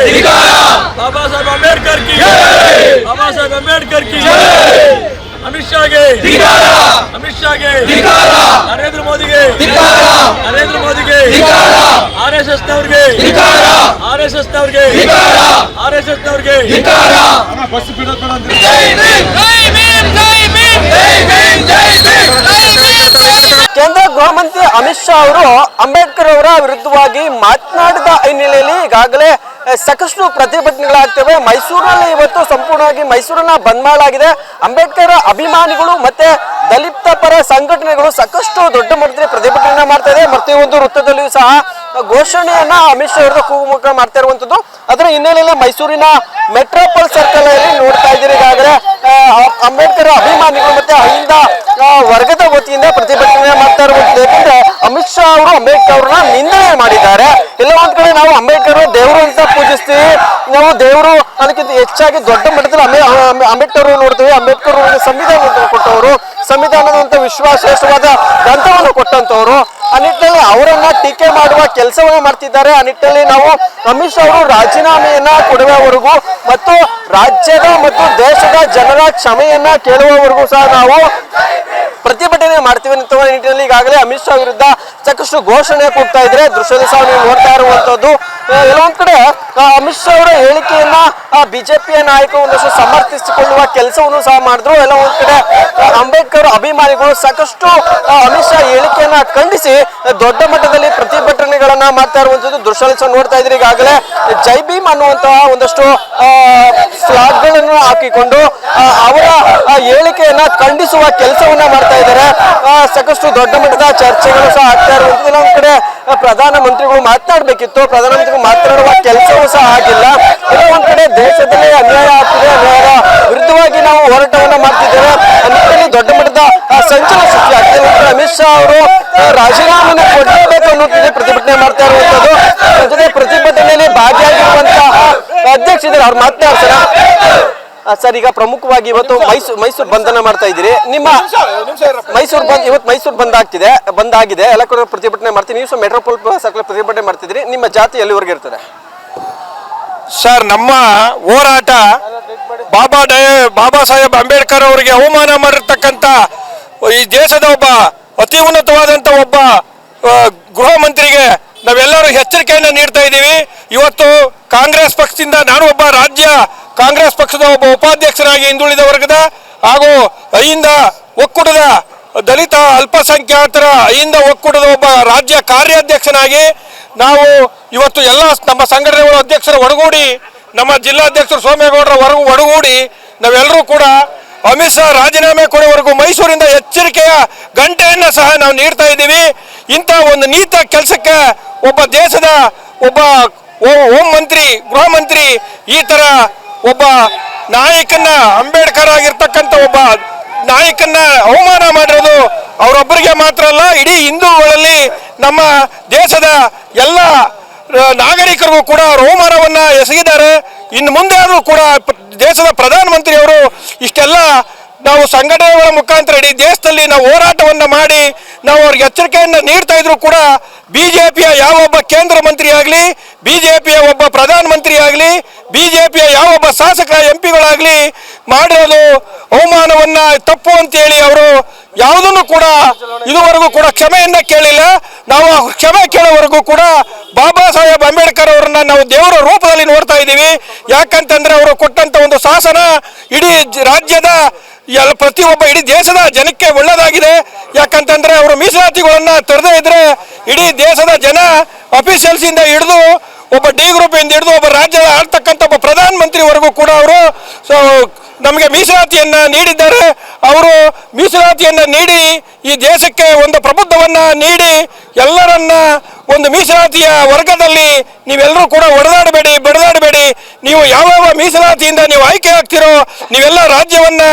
बाबा साहेब अम्बेडकर की बाबा साहेब अम्बेडकर की अमित शाह के अमित शाह के नरेंद्र मोदी के नरेंद्र मोदी के RSS नवರಿಗೆ RSS नवರಿಗೆ RSS नवರಿಗೆ बस ಬಿಡೋಣ ಕೇಂದ್ರ ಗೃಹ ಮಂತ್ರಿ ಅಮಿತ್ ಶಾ ಅವರು ಅಂಬೇಡ್ಕರ್ ಅವರ ವಿರುದ್ಧವಾಗಿ ಮಾತನಾಡಿದ ಹಿನ್ನೆಲೆಯಲ್ಲಿ ಈಗಾಗಲೇ ಸಾಕಷ್ಟು ಪ್ರತಿಭಟನೆಗಳಾಗ್ತವೆ. ಮೈಸೂರಿನಲ್ಲಿ ಇವತ್ತು ಸಂಪೂರ್ಣವಾಗಿ ಮೈಸೂರನ್ನ ಬಂದ್ ಮಾಡಲಾಗಿದೆ. ಅಂಬೇಡ್ಕರ್ ಅಭಿಮಾನಿಗಳು ಮತ್ತೆ ದಲಿತ ಪರ ಸಂಘಟನೆಗಳು ಸಾಕಷ್ಟು ದೊಡ್ಡ ಮಟ್ಟದಲ್ಲಿ ಪ್ರತಿಭಟನೆ ಮಾಡ್ತಾ ಇದೆ. ಪ್ರತಿಯೊಂದು ವೃತ್ತದಲ್ಲಿಯೂ ಸಹ ಘೋಷಣೆಯನ್ನ ಅಮಿತ್ ಶಾ ಅವರ ಕೂಗುಮುಖ ಮಾಡ್ತಾ ಇರುವಂತದ್ದು. ಅದರ ಹಿನ್ನೆಲೆಯಲ್ಲಿ ಮೈಸೂರಿನ ಮೆಟ್ರೋಪಾಲ್ ಸರ್ಕಲ್ ಅಲ್ಲಿ ನೋಡ್ತಾ ಇದ್ದೀರಿ. ಈಗಾಗಲೇ ಅಂಬೇಡ್ಕರ್ ಅಭಿಮಾನಿಗಳು ಮತ್ತೆ ಅಹಿಂದ ವರ್ಗದ ವತಿಯಿಂದ ಪ್ರತಿಭಟನೆ ಮಾಡ್ತಾ ಇರುವಂತದ್ದು. ಯಾಕಂದ್ರೆ ಅಮಿತ್ ಶಾ ಅವರು ಅಂಬೇಡ್ಕರ್ ಅವ್ರನ್ನ ನಿಂದನೆ ಮಾಡಿದ್ದಾರೆ. ಎಲ್ಲ ಒಂದ್ ಕಡೆ ನಾವು ಅಂಬೇಡ್ಕರ್ ದೇವರು ಅಂತ ಪೂಜಿಸ್ತೀವಿ, ನಾವು ದೇವರು ಅದಕ್ಕಿಂತ ಹೆಚ್ಚಾಗಿ ದೊಡ್ಡ ಮಟ್ಟದಲ್ಲಿ ಅಂಬೇಡ್ಕರ್ ನೋಡ್ತೀವಿ. ಅಂಬೇಡ್ಕರ್ ಸಂವಿಧಾನ ಕೊಟ್ಟವರು, ಸಂವಿಧಾನದಂತ ವಿಶ್ವಾಸಶ್ರೇಷ್ಠವಾದ ಗ್ರಂಥವನ್ನು ಕೊಟ್ಟಂತವರು. ಆ ನಿಟ್ಟಿನಲ್ಲಿ ಅವರನ್ನ ಟೀಕೆ ಮಾಡುವ ಕೆಲಸವನ್ನ ಮಾಡ್ತಿದ್ದಾರೆ. ಆ ನಿಟ್ಟಿನಲ್ಲಿ ನಾವು ಅಮಿತ್ ಶಾ ಅವರು ರಾಜೀನಾಮೆಯನ್ನ ಕೊಡುವವರೆಗೂ ಮತ್ತು ರಾಜ್ಯದ ಮತ್ತು ದೇಶದ ಜನರ ಕ್ಷಮೆಯನ್ನ ಕೇಳುವವರೆಗೂ ಸಹ ನಾವು ಪ್ರತಿಭಟನೆ ಮಾಡ್ತೀವಿ ಅಂತ ನಿಟ್ಟಿನಲ್ಲಿ ಈಗಾಗಲೇ ಅಮಿತ್ ಶಾ ವಿರುದ್ಧ ಸಾಕಷ್ಟು ಘೋಷಣೆ ಕೂಗ್ತಾ ಇದ್ರೆ ದೃಶ್ಯದಲ್ಲಿ ಸಹ ನೀವು ನೋಡ್ತಾ ಇರುವಂತದ್ದು. ಎಲ್ಲೊಂದ್ ಕಡೆ ಅಮಿತ್ ಶಾ ಅವರ ಹೇಳಿಕೆಯನ್ನ ಬಿಜೆಪಿಯ ನಾಯಕರು ಒಂದಷ್ಟು ಸಮರ್ಥಿಸಿಕೊಳ್ಳುವ ಕೆಲಸವನ್ನು ಸಹ ಮಾಡಿದ್ರು. ಎಲ್ಲ ಒಂದ್ ಕಡೆ ಅಂಬೇಡ್ಕರ್ ಅಭಿಮಾನಿಗಳು ಸಾಕಷ್ಟು ಅಮಿತ್ ಶಾ ಹೇಳಿಕೆಯನ್ನ ಖಂಡಿಸಿ ದೊಡ್ಡ ಮಟ್ಟದಲ್ಲಿ ಪ್ರತಿಭಟನೆಗಳನ್ನ ಮಾಡ್ತಾ ಇರುವಂತದ್ದು ದೃಶ್ಯದಲ್ಲಿ ಸಹ ನೋಡ್ತಾ ಇದ್ರಿ. ಈಗಾಗಲೇ ಜೈ ಭೀಮ್ ಅನ್ನುವಂತಹ ಒಂದಷ್ಟು ಫ್ಲಾಗ್ ಗಳನ್ನು ಹಾಕಿಕೊಂಡು ಅವರ ಹೇಳಿಕೆಯನ್ನ ಖಂಡಿಸುವ ಕೆಲಸವನ್ನ ಮಾಡ್ತಾ ಇದ್ದಾರೆ. ಸಾಕಷ್ಟು ದೊಡ್ಡ ಮಟ್ಟದ ಚರ್ಚೆಗಳು ಸಹ ಆಗ್ತಾ ಇರುವಂತದ್ದು. ಇನ್ನೊಂದ್ ಕಡೆ ಪ್ರಧಾನಮಂತ್ರಿಗಳು ಮಾತನಾಡಬೇಕಿತ್ತು, ಪ್ರಧಾನಮಂತ್ರಿಗಳು ಮಾತನಾಡುವ ಕೆಲಸವೂ ಸಹ ಆಗಿಲ್ಲ. ಇನ್ನೂ ಒಂದ್ ಕಡೆ ದೇಶದಲ್ಲಿ ಅನ್ಯಾಯ ಆಗ್ತಿದೆ, ಅನ್ಯಾಯದ ವಿರುದ್ಧವಾಗಿ ನಾವು ಹೋರಾಟವನ್ನ ಮಾಡ್ತಿದ್ದೇವೆ ಅನ್ನೋದ್ರಲ್ಲಿ ದೊಡ್ಡ ಮಟ್ಟದ ಸಂಚಲನ ಸೃಷ್ಟಿ ಆಗ್ತಿದೆ. ಅಮಿತ್ ಶಾ ಅವರು ರಾಜೀನಾಮೆಯನ್ನು ಕೊಡಬೇಕು ಅನ್ನೋದ್ರಲ್ಲಿ ಪ್ರತಿಭಟನೆ ಮಾಡ್ತಾ ಇರುವಂತದ್ದು. ಜೊತೆ ಪ್ರತಿಭಟನೆಯಲ್ಲಿ ಭಾಗಿಯಾಗಿರುವಂತಹ ಅಧ್ಯಕ್ಷರಿದ್ದಾರೆ, ಅವ್ರು ಮಾತನಾಡ್ತಾರೆ. ಸರ್, ಈಗ ಪ್ರಮುಖವಾಗಿ ಇವತ್ತು ಮೈಸೂರು ಬಂಧನ ಮಾಡ್ತಾ ಇದ್ದೀರಿ. ನಿಮ್ಮ ಮೈಸೂರು ಬಂದ್ ಇವತ್ತು ಮೈಸೂರು ಬಂದ್ ಆಗಿದೆ. ಎಲ್ಲ ಕೂಡ ಪ್ರತಿಭಟನೆ ಮಾಡ್ತೀವಿ. ನೀವು ಸಹ ಮೆಟ್ರೋಪಾಲ್ ಸರ್ಕಲ್ ಪ್ರತಿಭಟನೆ ಮಾಡ್ತಿದ್ದೀರಿ. ನಿಮ್ಮ ಜಾತಿ ಎಲ್ಲಿವರೆಗೆ ಇರ್ತದೆ ಸರ್? ನಮ್ಮ ಹೋರಾಟ ಬಾಬಾ ಸಾಹೇಬ್ ಅಂಬೇಡ್ಕರ್ ಅವರಿಗೆ ಅವಮಾನ ಮಾಡಿರ್ತಕ್ಕಂಥ ಈ ದೇಶದ ಒಬ್ಬ ಅತಿ ಉನ್ನತವಾದಂಥ ಒಬ್ಬ ಗೃಹ ಮಂತ್ರಿಗೆ ನಾವೆಲ್ಲರೂ ಎಚ್ಚರಿಕೆಯನ್ನು ನೀಡ್ತಾ ಇದ್ದೀವಿ. ಇವತ್ತು ಕಾಂಗ್ರೆಸ್ ಪಕ್ಷದಿಂದ ನಾನು ಒಬ್ಬ ರಾಜ್ಯ ಕಾಂಗ್ರೆಸ್ ಪಕ್ಷದ ಒಬ್ಬ ಉಪಾಧ್ಯಕ್ಷರಾಗಿ ಹಿಂದುಳಿದ ವರ್ಗದ ಹಾಗೂ ಅಹಿಂದ ಒಕ್ಕೂಟದ ದಲಿತ ಅಲ್ಪಸಂಖ್ಯಾತರ ಅಹಿಂದ ಒಕ್ಕೂಟದ ಒಬ್ಬ ರಾಜ್ಯ ಕಾರ್ಯಾಧ್ಯಕ್ಷನಾಗಿ ನಾವು ಇವತ್ತು ಎಲ್ಲ ನಮ್ಮ ಸಂಘಟನೆಗಳ ಅಧ್ಯಕ್ಷರ ಒಡಗೂಡಿ, ನಮ್ಮ ಜಿಲ್ಲಾಧ್ಯಕ್ಷರು ಸೋಮೇಗೌಡರ ಒಡಗೂಡಿ ನಾವೆಲ್ಲರೂ ಕೂಡ ಅಮಿತ್ ಶಾ ರಾಜೀನಾಮೆ ಕೊಡುವವರೆಗೂ ಮೈಸೂರಿಂದ ಎಚ್ಚರಿಕೆಯ ಗಂಟೆಯನ್ನು ಸಹ ನಾವು ನೀಡ್ತಾ ಇದ್ದೀವಿ. ಇಂಥ ಒಂದು ನೀತ ಕೆಲಸಕ್ಕೆ ಒಬ್ಬ ದೇಶದ ಒಬ್ಬ ಹೋಮ್ ಮಂತ್ರಿ, ಗೃಹ ಮಂತ್ರಿ ಈ ಥರ ಒಬ್ಬ ನಾಯಕನ್ನ, ಅಂಬೇಡ್ಕರ್ ಆಗಿರ್ತಕ್ಕಂಥ ಒಬ್ಬ ನಾಯಕನ್ನ ಅವಮಾನ ಮಾಡಿರೋದು ಅವರೊಬ್ಬರಿಗೆ ಮಾತ್ರ ಅಲ್ಲ, ಇಡೀ ಹಿಂದೂಗಳಲ್ಲಿ ನಮ್ಮ ದೇಶದ ಎಲ್ಲ ನಾಗರಿಕರಿಗೂ ಕೂಡ ಅವಮಾನವನ್ನ ಎಸಗಿದ್ದಾರೆ. ಇನ್ನು ಮುಂದೆ ಆದರೂ ಕೂಡ ದೇಶದ ಪ್ರಧಾನಮಂತ್ರಿಯವರು ಇಷ್ಟೆಲ್ಲ ನಾವು ಸಂಘಟನೆಗಳ ಮುಖಾಂತರ ಇಡೀ ದೇಶದಲ್ಲಿ ನಾವು ಹೋರಾಟವನ್ನು ಮಾಡಿ ನಾವು ಅವ್ರಿಗೆ ಎಚ್ಚರಿಕೆಯನ್ನು ನೀಡ್ತಾ ಇದ್ರು ಕೂಡ ಬಿಜೆಪಿಯ ಯಾವೊಬ್ಬ ಕೇಂದ್ರ ಮಂತ್ರಿ ಆಗಲಿ, ಬಿಜೆಪಿಯ ಒಬ್ಬ ಪ್ರಧಾನಮಂತ್ರಿ ಆಗಲಿ, ಬಿಜೆಪಿಯ ಯಾವೊಬ್ಬ ಶಾಸಕ ಎಂಪಿಗಳಾಗಲಿ ಮಾಡಿರೋದು ಅವಮಾನವನ್ನ ತಪ್ಪು ಅಂತೇಳಿ ಅವರು ಯಾವುದನ್ನು ಕೂಡ ಇದುವರೆಗೂ ಕೂಡ ಕ್ಷಮೆಯನ್ನ ಕೇಳಿಲ್ಲ. ನಾವು ಕ್ಷಮೆ ಕೇಳೋವರೆಗೂ ಕೂಡ ಬಾಬಾ ಸಾಹೇಬ್ ಅಂಬೇಡ್ಕರ್ ಅವರನ್ನ ನಾವು ದೇವರ ರೂಪದಲ್ಲಿ ನೋಡ್ತಾ ಇದ್ದೀವಿ. ಯಾಕಂತಂದ್ರೆ ಅವರು ಕೊಟ್ಟಂತ ಒಂದು ಶಾಸನ ಇಡೀ ರಾಜ್ಯದ ಪ್ರತಿಯೊಬ್ಬ ಇಡೀ ದೇಶದ ಜನಕ್ಕೆ ಒಳ್ಳೆಯದಾಗಿದೆ. ಯಾಕಂತಂದ್ರೆ ಅವರು ಮೀಸಲಾತಿಗಳನ್ನ ತರದೇ ಇದ್ರೆ ಇಡೀ ದೇಶದ ಜನ ಅಫಿಷಿಯಲ್ಸ್ ಇಂದ ಹಿಡಿದು ಒಬ್ಬ ಡಿ ಗ್ರೂಪ್ ಇಂದ ಹಿಡಿದು ಒಬ್ಬ ರಾಜ್ಯದ ಆಳ್ತಕ್ಕಂಥ ಒಬ್ಬ ಪ್ರಧಾನಮಂತ್ರಿವರೆಗೂ ಕೂಡ ಅವರು ನಮಗೆ ಮೀಸಲಾತಿಯನ್ನ ನೀಡಿದ್ದಾರೆ. ಅವರು ಮೀಸಲಾತಿಯನ್ನ ನೀಡಿ ಈ ದೇಶಕ್ಕೆ ಒಂದು ಪ್ರಬುದ್ಧವನ್ನ ನೀಡಿ ಎಲ್ಲರನ್ನ ಒಂದು ಮೀಸಲಾತಿಯ ವರ್ಗದಲ್ಲಿ ನೀವೆಲ್ಲರೂ ಕೂಡ ಬಡದಾಡಬೇಡಿ. ನೀವು ಯಾವ ಮೀಸಲಾತಿಯಿಂದ ನೀವು ಆಯ್ಕೆ ಆಗ್ತಿರೋ ನೀವೆಲ್ಲ ರಾಜ್ಯವನ್ನ,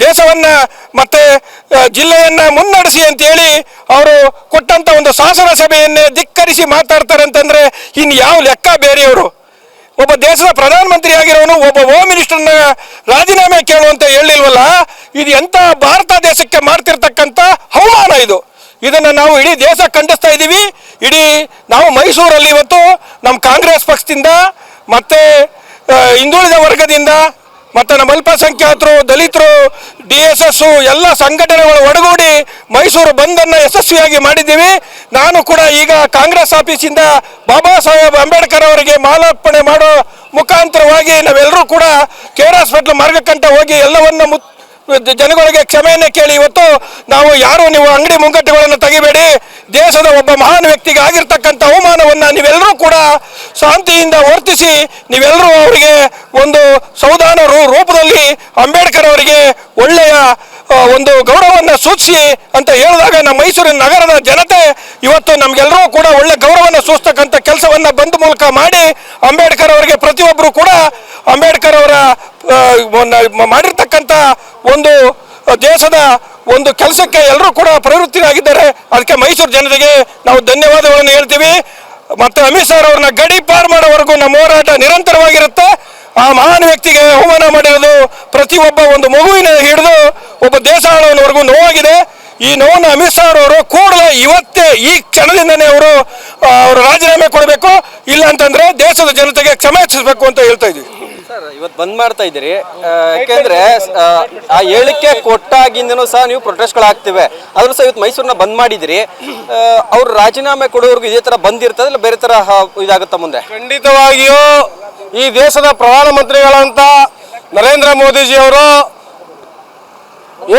ದೇಶವನ್ನ ಮತ್ತೆ ಜಿಲ್ಲೆಯನ್ನ ಮುನ್ನಡೆಸಿ ಅಂತೇಳಿ ಅವರು ಕೊಟ್ಟಂತ ಒಂದು ಶಾಸನ ಸಭೆಯನ್ನೇ ಧಿಕ್ಕರಿಸಿ ಮಾತಾಡ್ತಾರೆ ಅಂತಂದ್ರೆ ಇನ್ನು ಯಾವ ಲೆಕ್ಕ ಬೇರೆಯವರು? ಒಬ್ಬ ದೇಶದ ಪ್ರಧಾನಮಂತ್ರಿ ಆಗಿರೋನು ಒಬ್ಬ ಹೋಮ್ ಮಿನಿಸ್ಟರ್ನ ರಾಜೀನಾಮೆ ಕೇಳುವಂತ ಹೇಳಿಲ್ವಲ್ಲ. ಇದು ಎಂತ ಭಾರತ ದೇಶಕ್ಕೆ ಮಾಡ್ತಿರ್ತಕ್ಕಂಥ ಅವಮಾನ ಇದು. ಇದನ್ನ ನಾವು ಇಡೀ ದೇಶ ಖಂಡಿಸ್ತಾ ಇದ್ದೀವಿ. ಇಡೀ ನಾವು ಮೈಸೂರಲ್ಲಿ ಇವತ್ತು ನಮ್ಮ ಕಾಂಗ್ರೆಸ್ ಪಕ್ಷದಿಂದ ಮತ್ತು ಹಿಂದುಳಿದ ವರ್ಗದಿಂದ ಮತ್ತು ನಮ್ಮ ಅಲ್ಪಸಂಖ್ಯಾತರು, ದಲಿತರು, DSS ಎಲ್ಲ ಸಂಘಟನೆಗಳು ಒಡಗೂಡಿ ಮೈಸೂರು ಬಂದನ್ನು ಯಶಸ್ವಿಯಾಗಿ ಮಾಡಿದ್ದೀವಿ. ನಾನು ಕೂಡ ಈಗ ಕಾಂಗ್ರೆಸ್ ಆಫೀಸಿಂದ ಬಾಬಾ ಸಾಹೇಬ್ ಅಂಬೇಡ್ಕರ್ ಅವರಿಗೆ ಮಾಲಾರ್ಪಣೆ ಮಾಡೋ ಮುಖಾಂತರವಾಗಿ ನಾವೆಲ್ಲರೂ ಕೂಡ KR ಹಾಸ್ಪಿಟ್ಲ್ ಮಾರ್ಗಕ್ಕಂತ ಹೋಗಿ ಎಲ್ಲವನ್ನ ಜನಗಳಿಗೆ ಕ್ಷಮೆಯನ್ನು ಕೇಳಿ ಇವತ್ತು ನಾವು ಯಾರು ನೀವು ಅಂಗಡಿ ಮುಂಗಟ್ಟುಗಳನ್ನು ತೆಗಿಬೇಡಿ, ದೇಶದ ಒಬ್ಬ ಮಹಾನ್ ವ್ಯಕ್ತಿಗೆ ಆಗಿರ್ತಕ್ಕಂಥ ಅವಮಾನವನ್ನು ನೀವೆಲ್ಲರೂ ಕೂಡ ಶಾಂತಿಯಿಂದ ವರ್ತಿಸಿ ನೀವೆಲ್ಲರೂ ಅವರಿಗೆ ಒಂದು ಸಂವಿಧಾನ ರೂಪದಲ್ಲಿ ಅಂಬೇಡ್ಕರ್ ಅವರಿಗೆ ಒಳ್ಳೆಯ ಒಂದು ಗೌರವವನ್ನು ಸೂಚಿಸಿ ಅಂತ ಹೇಳಿದಾಗ ನಮ್ಮ ಮೈಸೂರಿನ ನಗರದ ಜನತೆ ಇವತ್ತು ನಮಗೆಲ್ಲರೂ ಕೂಡ ಒಳ್ಳೆ ಗೌರವವನ್ನು ಸೂಚಿಸ್ತಕ್ಕಂಥ ಕೆಲಸವನ್ನು ಬಂದ್ ಮೂಲಕ ಮಾಡಿ ಅಂಬೇಡ್ಕರ್ ಅವರಿಗೆ ಪ್ರತಿಯೊಬ್ಬರು ಕೂಡ ಅಂಬೇಡ್ಕರ್ ಅವರ ಮಾಡಿರ್ತಕ್ಕಂಥ ಒಂದು ದೇಶದ ಒಂದು ಕೆಲಸಕ್ಕೆ ಎಲ್ಲರೂ ಕೂಡ ಪ್ರವೃತ್ತಿಯಾಗಿದ್ದಾರೆ. ಅದಕ್ಕೆ ಮೈಸೂರು ಜನತೆಗೆ ನಾವು ಧನ್ಯವಾದಗಳನ್ನು ಹೇಳ್ತೀವಿ. ಮತ್ತು ಅಮಿತ್ ಶಾ ಅವ್ರನ್ನ ಗಡಿ ಪಾರು ಮಾಡೋವರೆಗೂ ನಮ್ಮ ಹೋರಾಟ ನಿರಂತರವಾಗಿರುತ್ತೆ. ಆ ಮಹಾನ್ ವ್ಯಕ್ತಿಗೆ ಅವಮಾನ ಮಾಡಿರೋದು ಪ್ರತಿಯೊಬ್ಬ ಒಂದು ಮಗುವಿನ ಹಿಡಿದು ಒಬ್ಬ ದೇಶ ಆಳುವವರೆಗೂ ನೋವಾಗಿದೆ. ಈ ನೋವನ್ನು ಅಮಿತ್ ಶಾ ಅವರು ಕೂಡಲೇ ಇವತ್ತೇ ಈ ಕ್ಷಣದಿಂದನೇ ಅವರು ರಾಜೀನಾಮೆ ಕೊಡಬೇಕು, ಇಲ್ಲ ಅಂತಂದ್ರೆ ದೇಶದ ಜನತೆಗೆ ಕ್ಷಮೆ ಯಾಚಿಸಬೇಕು ಅಂತ ಹೇಳ್ತಾ ಇದ್ದೀವಿ. ಸರ್, ಇವತ್ತು ಬಂದ್ ಮಾಡ್ತಾ ಇದ್ದೀರಿ ಯಾಕೆಂದ್ರೆ ಆ ಹೇಳಿಕೆ ಕೊಟ್ಟಾಗಿಂದನೂ ಸಹ ನೀವು ಪ್ರೊಟೆಸ್ಟ್ಗಳಾಗ್ತಿವೆ, ಆದ್ರೂ ಸಹ ಇವತ್ತು ಮೈಸೂರನ್ನ ಬಂದ್ ಮಾಡಿದಿರಿ. ಅವ್ರು ರಾಜೀನಾಮೆ ಕೊಡೋರ್ಗು ಇದೇ ತರ ಬಂದಿರ್ತದೆ ಇಲ್ಲ ಬೇರೆ ತರ ಇದಾಗುತ್ತಾ ಮುಂದೆ? ಖಂಡಿತವಾಗಿಯೂ ಈ ದೇಶದ ಪ್ರಧಾನಮಂತ್ರಿಗಳಂತ ನರೇಂದ್ರ ಮೋದಿಜಿ ಅವರು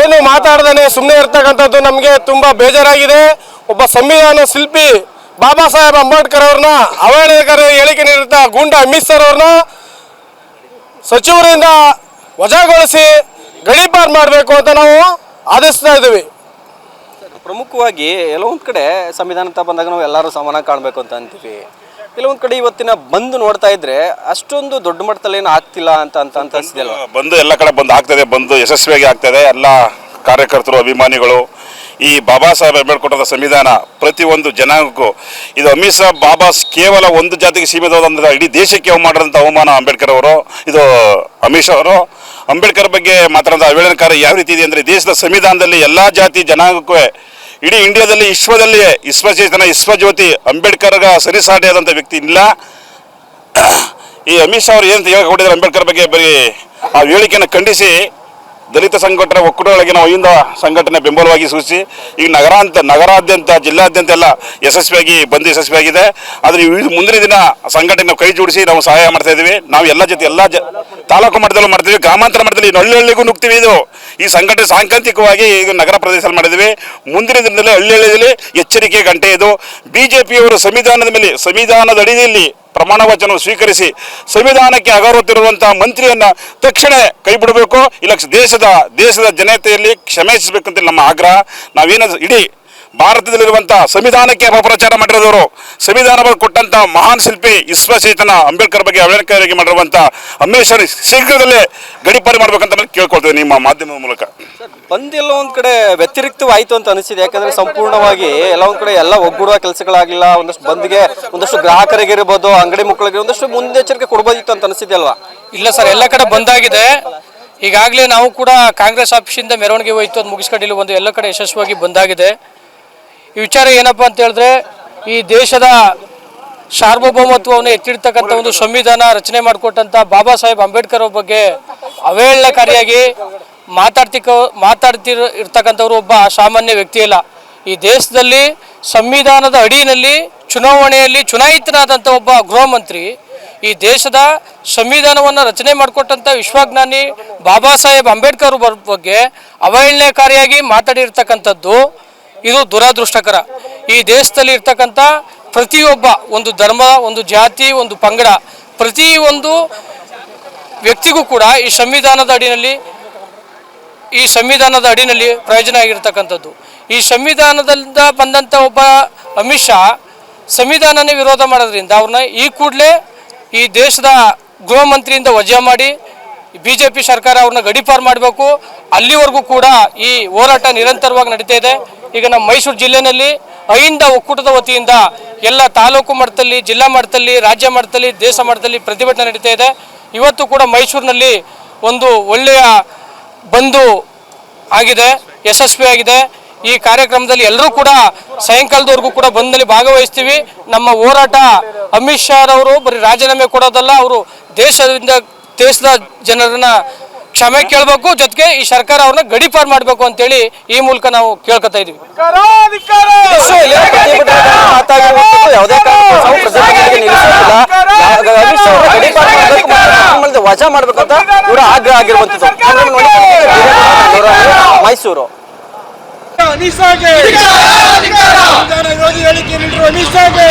ಏನು ಮಾತಾಡ್ದಾನೆ ಸುಮ್ಮನೆ ಇರ್ತಕ್ಕಂಥದ್ದು ನಮಗೆ ತುಂಬಾ ಬೇಜಾರಾಗಿದೆ. ಒಬ್ಬ ಸಂವಿಧಾನ ಶಿಲ್ಪಿ ಬಾಬಾ ಸಾಹೇಬ್ ಅಂಬೇಡ್ಕರ್ ಅವ್ರನ್ನ ಅವಹೇಳನಕಾರಿ ಹೇಳಿಕೆ ನೀಡಿದ ಗೂಂಡ ಅಮಿತ್ ಶಾ ಅವ್ರನ್ನ ಸಚಿವರಿಂದ ವಜಾಗೊಳಿಸಿ ಗಡೀಪಾರು ಮಾಡಬೇಕು ಅಂತ ನಾವು ಆದೇಶಿಸ್ತಾ ಇದ್ದೀವಿ. ಪ್ರಮುಖವಾಗಿ ಕೆಲವೊಂದು ಕಡೆ ಸಂವಿಧಾನ ಅಂತ ಬಂದಾಗ ನಾವು ಎಲ್ಲರೂ ಸಮಾನ ಕಾಣಬೇಕು ಅಂತ ಅಂತೀವಿ. ಕೆಲವೊಂದು ಕಡೆ ಇವತ್ತಿನ ಬಂದು ನೋಡ್ತಾ ಇದ್ರೆ ಅಷ್ಟೊಂದು ದೊಡ್ಡ ಮಟ್ಟದಲ್ಲಿ ಏನು ಆಗ್ತಿಲ್ಲ ಅಂತ ಅನಿಸಿದೆಲ್ಲ. ಬಂದು ಎಲ್ಲ ಕಡೆ ಬಂದು ಆಗ್ತದೆ, ಬಂದು ಯಶಸ್ವಿಯಾಗಿ ಆಗ್ತದೆ. ಎಲ್ಲ ಕಾರ್ಯಕರ್ತರು, ಅಭಿಮಾನಿಗಳು ಈ ಬಾಬಾ ಸಾಹೇಬ್ ಅಂಬೇಡ್ಕರ್ ಸಂವಿಧಾನ ಪ್ರತಿಯೊಂದು ಜನಾಂಗಕ್ಕೂ ಇದು ಅಮಿತ್ ಶಾ ಬಾಬಾ ಕೇವಲ ಒಂದು ಜಾತಿಗೆ ಸೀಮಿತವಾದಂಥ ಇಡೀ ದೇಶಕ್ಕೆ ಮಾಡಿದಂಥ ಅವಮಾನ ಅಂಬೇಡ್ಕರ್ ಅವರು. ಇದು ಅಮಿತ್ ಶಾ ಅವರು ಅಂಬೇಡ್ಕರ್ ಬಗ್ಗೆ ಮಾತಾಡಿದ ಅವಹೇಳನಕಾರಿ ಯಾವ ರೀತಿ ಇದೆ ಅಂದರೆ ದೇಶದ ಸಂವಿಧಾನದಲ್ಲಿ ಎಲ್ಲ ಜಾತಿ ಜನಾಂಗಕ್ಕೂ ಇಡೀ ಇಂಡಿಯಾದಲ್ಲಿ ವಿಶ್ವದಲ್ಲಿಯೇ ವಿಶ್ವಚೇತನ ವಿಶ್ವಜ್ಯೋತಿ ಅಂಬೇಡ್ಕರ್ಗ ಸರಿಸಾಟಿಯಾದಂಥ ವ್ಯಕ್ತಿ ಇಲ್ಲ. ಈ ಅಮಿತ್ ಶಾ ಅವರು ಏನು ಹೇಳಿದ್ದಾರೆ ಅಂಬೇಡ್ಕರ್ ಬಗ್ಗೆ ಬರೀ ಆ ಹೇಳಿಕೆಯನ್ನು ಖಂಡಿಸಿ ದಲಿತ ಸಂಘಟನೆ ಒಕ್ಕೂಟಗಳಿಗೆ ನಾವು ಇಂದ ಸಂಘಟನೆ ಬೆಂಬಲವಾಗಿ ಸೂಚಿಸಿ ಈಗ ನಗರಾದ್ಯಂತ ಜಿಲ್ಲಾದ್ಯಂತ ಎಲ್ಲ ಯಶಸ್ವಿಯಾಗಿದೆ. ಆದರೆ ಮುಂದಿನ ದಿನ ಸಂಘಟನೆ ನಾವು ಕೈ ಜೋಡಿಸಿ ನಾವು ಸಹಾಯ ಮಾಡ್ತಾ ಇದ್ದೀವಿ. ನಾವು ಎಲ್ಲ ಜೊತೆ ತಾಲೂಕು ಮಟ್ಟದಲ್ಲೂ ಮಾಡ್ತೀವಿ, ಗ್ರಾಮಾಂತರ ಮಟ್ಟದಲ್ಲಿ ಹಳ್ಳಿಗೂ ನುಗ್ತೀವಿ. ಇದು ಈ ಸಂಘಟನೆ ಸಾಂಕೇತಿಕವಾಗಿ ಈಗ ನಗರ ಪ್ರದೇಶದಲ್ಲಿ ಮಾಡಿದ್ವಿ. ಮುಂದಿನ ದಿನದಲ್ಲಿ ಹಳ್ಳಿಯಲ್ಲಿ ಎಚ್ಚರಿಕೆ ಗಂಟೆ ಇದು. ಬಿಜೆಪಿಯವರು ಸಂವಿಧಾನದ ಅಡಿಯಲ್ಲಿ ಪ್ರಮಾಣ ವಚನ ಸ್ವೀಕರಿಸಿ ಸಂವಿಧಾನಕ್ಕೆ ಅಗೌರವತ್ತಿರುವಂತಹ ಮಂತ್ರಿಯನ್ನ ತಕ್ಷಣ ಕೈ ಬಿಡಬೇಕು, ಇಲ್ಲ ದೇಶದ ಜನತೆಯಲ್ಲಿ ಕ್ಷಮಿಸಬೇಕು ಅಂತ ನಮ್ಮ ಆಗ್ರಹ. ನಾವೇನ ಇಡೀ ಭಾರತದಲ್ಲಿರುವಂತಹ ಸಂವಿಧಾನಕ್ಕೆ ಅಪಪ್ರಚಾರ ಮಾಡಿರೋದವರು, ಸಂವಿಧಾನ ಕೊಟ್ಟಂತ ಮಹಾನ್ ಶಿಲ್ಪಿ ವಿಶ್ವಚೇತನ ಅಂಬೇಡ್ಕರ್ ಬಗ್ಗೆ ಅವಹೇಳನಕಾರಿ ಮಾಡಿರುವಂತ ಅಮಿತ್ ಶಾ ಶೀಘ್ರದಲ್ಲೇ ಗಡೀಪಾರು ಮಾಡ್ಬೇಕಂತ ಕೇಳ್ಕೊಳ್ತೇವೆ ನಿಮ್ಮ ಮಾಧ್ಯಮದ ಮೂಲಕ. ಬಂದೆಲ್ಲ ಒಂದ್ ಕಡೆ ವ್ಯತಿರಿಕ್ತವಾಯ್ತು ಅಂತ ಅನಿಸಿದೆ. ಯಾಕಂದ್ರೆ ಸಂಪೂರ್ಣವಾಗಿ ಎಲ್ಲ ಒಂದ್ ಕಡೆ ಎಲ್ಲ ಒಗ್ಗೂಡುವ ಕೆಲಸಗಳಾಗಿಲ್ಲ. ಒಂದಷ್ಟು ಬಂದ್ಗೆ ಒಂದಷ್ಟು ಗ್ರಾಹಕರಿಗೆ ಇರ್ಬೋದು, ಅಂಗಡಿ ಮಕ್ಕಳಿಗೆ ಒಂದಷ್ಟು ಮುನ್ನೆಚ್ಚರಿಕೆ ಕೊಡಬಹುದಿತ್ತು ಅಂತ ಅನಿಸಿದೆ ಅಲ್ವಾ? ಇಲ್ಲ ಸರ್, ಎಲ್ಲ ಕಡೆ ಬಂದಾಗಿದೆ. ಈಗಾಗಲೇ ನಾವು ಕೂಡ ಕಾಂಗ್ರೆಸ್ ಆಫೀಸಿಂದ ಮೆರವಣಿಗೆ ಹೋಯ್ತು, ಅದು ಮುಗಿಸ್ಕೊಂಡಿಲ್ಲ, ಒಂದು ಎಲ್ಲ ಕಡೆ ಯಶಸ್ವಿಯಾಗಿ ಬಂದಾಗಿದೆ. ಈ ವಿಚಾರ ಏನಪ್ಪ ಅಂತ ಹೇಳಿದ್ರೆ, ಈ ದೇಶದ ಸಾರ್ವಭೌಮತ್ವವನ್ನು ಎತ್ತಿಡ್ತಕ್ಕಂಥ ಒಂದು ಸಂವಿಧಾನ ರಚನೆ ಮಾಡಿಕೊಟ್ಟಂಥ ಬಾಬಾ ಸಾಹೇಬ್ ಅಂಬೇಡ್ಕರ್ ಅವ್ರ ಬಗ್ಗೆ ಅವಹೇಳನಕಾರಿಯಾಗಿ ಇರ್ತಕ್ಕಂಥವ್ರು ಒಬ್ಬ ಸಾಮಾನ್ಯ ವ್ಯಕ್ತಿ ಅಲ್ಲ. ಈ ದೇಶದಲ್ಲಿ ಸಂವಿಧಾನದ ಅಡಿಯಲ್ಲಿ ಚುನಾವಣೆಯಲ್ಲಿ ಚುನಾಯಿತನಾದಂಥ ಒಬ್ಬ ಗೃಹ ಮಂತ್ರಿ ಈ ದೇಶದ ಸಂವಿಧಾನವನ್ನು ರಚನೆ ಮಾಡಿಕೊಟ್ಟಂಥ ವಿಶ್ವಜ್ಞಾನಿ ಬಾಬಾ ಸಾಹೇಬ್ ಅಂಬೇಡ್ಕರ್ ಬಗ್ಗೆ ಅವಹೇಳನಕಾರಿಯಾಗಿ ಮಾತಾಡಿರ್ತಕ್ಕಂಥದ್ದು ಇದು ದುರಾದೃಷ್ಟಕರ. ಈ ದೇಶದಲ್ಲಿ ಇರ್ತಕ್ಕಂಥ ಪ್ರತಿಯೊಬ್ಬ ಒಂದು ಧರ್ಮ, ಒಂದು ಜಾತಿ, ಒಂದು ಪಂಗಡ, ಪ್ರತಿಯೊಂದು ವ್ಯಕ್ತಿಗೂ ಕೂಡ ಈ ಸಂವಿಧಾನದ ಅಡಿನಲ್ಲಿ ಪ್ರಯೋಜನ ಆಗಿರ್ತಕ್ಕಂಥದ್ದು. ಈ ಸಂವಿಧಾನದಿಂದ ಬಂದಂಥ ಒಬ್ಬ ಅಮಿತ್ ಶಾ ಸಂವಿಧಾನನೇ ವಿರೋಧ ಮಾಡೋದ್ರಿಂದ ಅವ್ರನ್ನ ಈ ಕೂಡಲೇ ಈ ದೇಶದ ಗೃಹ ಮಂತ್ರಿಯಿಂದ ವಜಾ ಮಾಡಿ ಬಿಜೆಪಿ ಸರ್ಕಾರ ಅವ್ರನ್ನ ಗಡೀಪಾರು ಮಾಡಬೇಕು. ಅಲ್ಲಿವರೆಗೂ ಕೂಡ ಈ ಹೋರಾಟ ನಿರಂತರವಾಗಿ ನಡೀತಾ ಇದೆ. ಈಗ ನಮ್ಮ ಮೈಸೂರು ಜಿಲ್ಲೆಯಲ್ಲಿ ಅಹಿಂದ ಒಕ್ಕೂಟದ ವತಿಯಿಂದ ಎಲ್ಲ ತಾಲೂಕು ಮಟ್ಟದಲ್ಲಿ, ಜಿಲ್ಲಾ ಮಟ್ಟದಲ್ಲಿ, ರಾಜ್ಯ ಮಟ್ಟದಲ್ಲಿ, ದೇಶ ಮಟ್ಟದಲ್ಲಿ ಪ್ರತಿಭಟನೆ ನಡೀತಾ ಇದೆ. ಇವತ್ತು ಕೂಡ ಮೈಸೂರಿನಲ್ಲಿ ಒಂದು ಒಳ್ಳೆಯ ಬಂದು ಆಗಿದೆ, ಯಶಸ್ವಿಯಾಗಿದೆ. ಈ ಕಾರ್ಯಕ್ರಮದಲ್ಲಿ ಎಲ್ಲರೂ ಕೂಡ ಸಾಯಂಕಾಲದವರೆಗೂ ಕೂಡ ಬಂದಲ್ಲಿ ಭಾಗವಹಿಸ್ತೀವಿ. ನಮ್ಮ ಹೋರಾಟ ಅಮಿತ್ ಶಾ ಅವರು ಬರೀ ರಾಜೀನಾಮೆ ಕೊಡೋದಲ್ಲ, ಅವರು ದೇಶದ ಜನರನ್ನ ಕ್ಷಮೆ ಕೇಳಬೇಕು, ಜೊತೆಗೆ ಈ ಸರ್ಕಾರ ಅವ್ರನ್ನ ಗಡೀಪಾರು ಮಾಡಬೇಕು ಅಂತೇಳಿ ಈ ಮೂಲಕ ನಾವು ಕೇಳ್ಕೊತಾ ಇದೀವಿ. ಯಾವುದೇ ವಜಾ ಮಾಡ್ಬೇಕಂತ ಇವರ ಆಗ್ರಹ ಆಗಿರುವಂತದ್ದು. ಮೈಸೂರು ವಿರೋಧಿ ಹೇಳಿಕೆ ನೀಡಿರುವ ಅಮಿತ್ಗೆ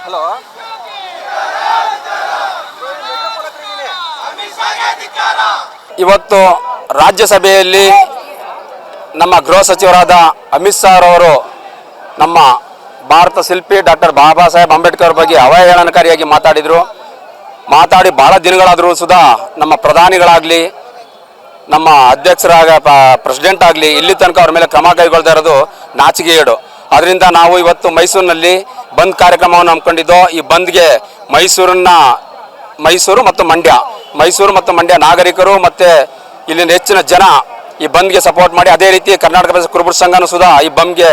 ಹಲೋ ಇವತ್ತು ರಾಜ್ಯಸಭೆಯಲ್ಲಿ ನಮ್ಮ ಗೃಹ ಸಚಿವರಾದ ಅಮಿತ್ ಶಾ ಅವರು ನಮ್ಮ ಭಾರತ ಶಿಲ್ಪಿ ಡಾಕ್ಟರ್ ಬಾಬಾ ಸಾಹೇಬ್ ಅಂಬೇಡ್ಕರ್ ಬಗ್ಗೆ ಅವಹೇಳನಕಾರಿಯಾಗಿ ಮಾತಾಡಿ ಭಾಳ ದಿನಗಳಾದರೂ ಸುಧಾ ನಮ್ಮ ಪ್ರಧಾನಿಗಳಾಗಲಿ ನಮ್ಮ ಅಧ್ಯಕ್ಷರಾಗ ಪ್ರೆಸಿಡೆಂಟ್ ಆಗಲಿ ಇಲ್ಲಿ ತನಕ ಅವ್ರ ಮೇಲೆ ಕ್ರಮ ಕೈಗೊಳ್ತಾ ಇರೋದು ನಾಚಿಕೆಗೇಡು. ಅದರಿಂದ ನಾವು ಇವತ್ತು ಮೈಸೂರಿನಲ್ಲಿ ಬಂದ್ ಕಾರ್ಯಕ್ರಮವನ್ನು ಹಮ್ಮಿಕೊಂಡಿದ್ದೋ. ಈ ಬಂದ್ಗೆ ಮೈಸೂರು ಮತ್ತು ಮಂಡ್ಯ ನಾಗರಿಕರು ಮತ್ತು ಇಲ್ಲಿನ ಹೆಚ್ಚಿನ ಜನ ಈ ಬಂದ್ಗೆ ಸಪೋರ್ಟ್ ಮಾಡಿ, ಅದೇ ರೀತಿ ಕರ್ನಾಟಕ ಪ್ರದೇಶ ಕುರುಬರ ಸಂಘನೂ ಸುಧಾ ಈ ಬಂದ್ಗೆ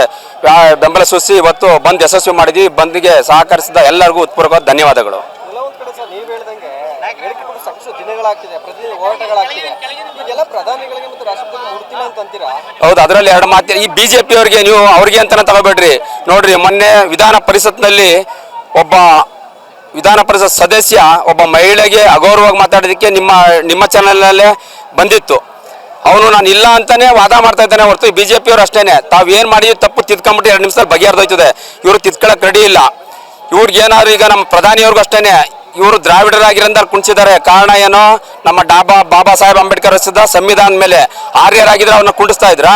ಬೆಂಬಲ ಸೂಚಿಸಿ ಇವತ್ತು ಬಂದ್ ಯಶಸ್ವಿ ಮಾಡಿದ್ವಿ. ಬಂದ್ಗೆ ಸಹಕರಿಸಿದ ಎಲ್ಲರಿಗೂ ಉತ್ಪೂರ್ವಕ ಧನ್ಯವಾದಗಳು. ಕೆಲವೊಂದು ಕಡೆ ಸರ್ ನೀವು ಹೇಳ್ದಂಗೆ ಹೇಳಿಕೆ ಕೂಡ ಸಾಕಷ್ಟು ದಿನಗಳಾಗ್ತಿದೆ, ಪ್ರತಿದಿನ ಹೋರಾಟಗಳಾಗ್ತಿದೆ. ಈಗೆಲ್ಲ ಪ್ರಧಾನಿಗಳಿಗೆ ಮತ್ತು ರಾಷ್ಟ್ರಪತಿ ಮುಡ್ತಿಲ್ಲ ಅಂತ ಅಂತೀರಾ? ಹೌದು, ಅದರಲ್ಲಿ ಎರಡು ಮಾತು. ಈ ಬಿಜೆಪಿ ಅವರಿಗೆ ನೀವು ಅವ್ರಿಗೆ ಅಂತಾನೆ ತಗೋಬೇಡ್ರಿ. ನೋಡ್ರಿ, ಮೊನ್ನೆ ವಿಧಾನ ಪರಿಷತ್ನಲ್ಲಿ ಒಬ್ಬ ವಿಧಾನ ಪರಿಷತ್ ಸದಸ್ಯ ಒಬ್ಬ ಮಹಿಳೆಗೆ ಅಗೌರವವಾಗಿ ಮಾತಾಡೋದಕ್ಕೆ ನಿಮ್ಮ ಚಾನಲ್ನಲ್ಲೇ ಬಂದಿತ್ತು. ಅವನು ನಾನು ಇಲ್ಲ ಅಂತಾನೆ ವಾದ ಮಾಡ್ತಾ ಇದ್ದಾನೆ ಹೊರತು ಬಿಜೆಪಿ ಅವರು ಅಷ್ಟೇನೆ ತಾವೇನು ಮಾಡಿ ತಪ್ಪು ತಿದ್ಕೊಂಬಿಟ್ಟು 2 ನಿಮಿಷದಲ್ಲಿ ಬಗೆಹರಿದೋಯ್ತದೆ. ಇವರು ತಿದ್ಕೊಳ್ಳೋಕೆ ರೆಡಿ ಇಲ್ಲ. ಇವ್ರಿಗೆ ಏನಾದ್ರು ಈಗ ನಮ್ಮ ಪ್ರಧಾನಿಯವ್ರಿಗೂ ಅಷ್ಟೇನೆ ಇವರು ದ್ರಾವಿಡರಾಗಿರಂದ್ರೆ ಕುಣಿಸಿದ್ದಾರೆ. ಕಾರಣ ಏನೋ ನಮ್ಮ ಬಾಬಾ ಸಾಹೇಬ್ ಅಂಬೇಡ್ಕರ್ ರಚಿಸಿದ ಸಂವಿಧಾನ ಮೇಲೆ ಆರ್ಯರಾಗಿದ್ರೆ ಅವ್ರನ್ನ ಕುಂಡಿಸ್ತಾ ಇದ್ರಾ?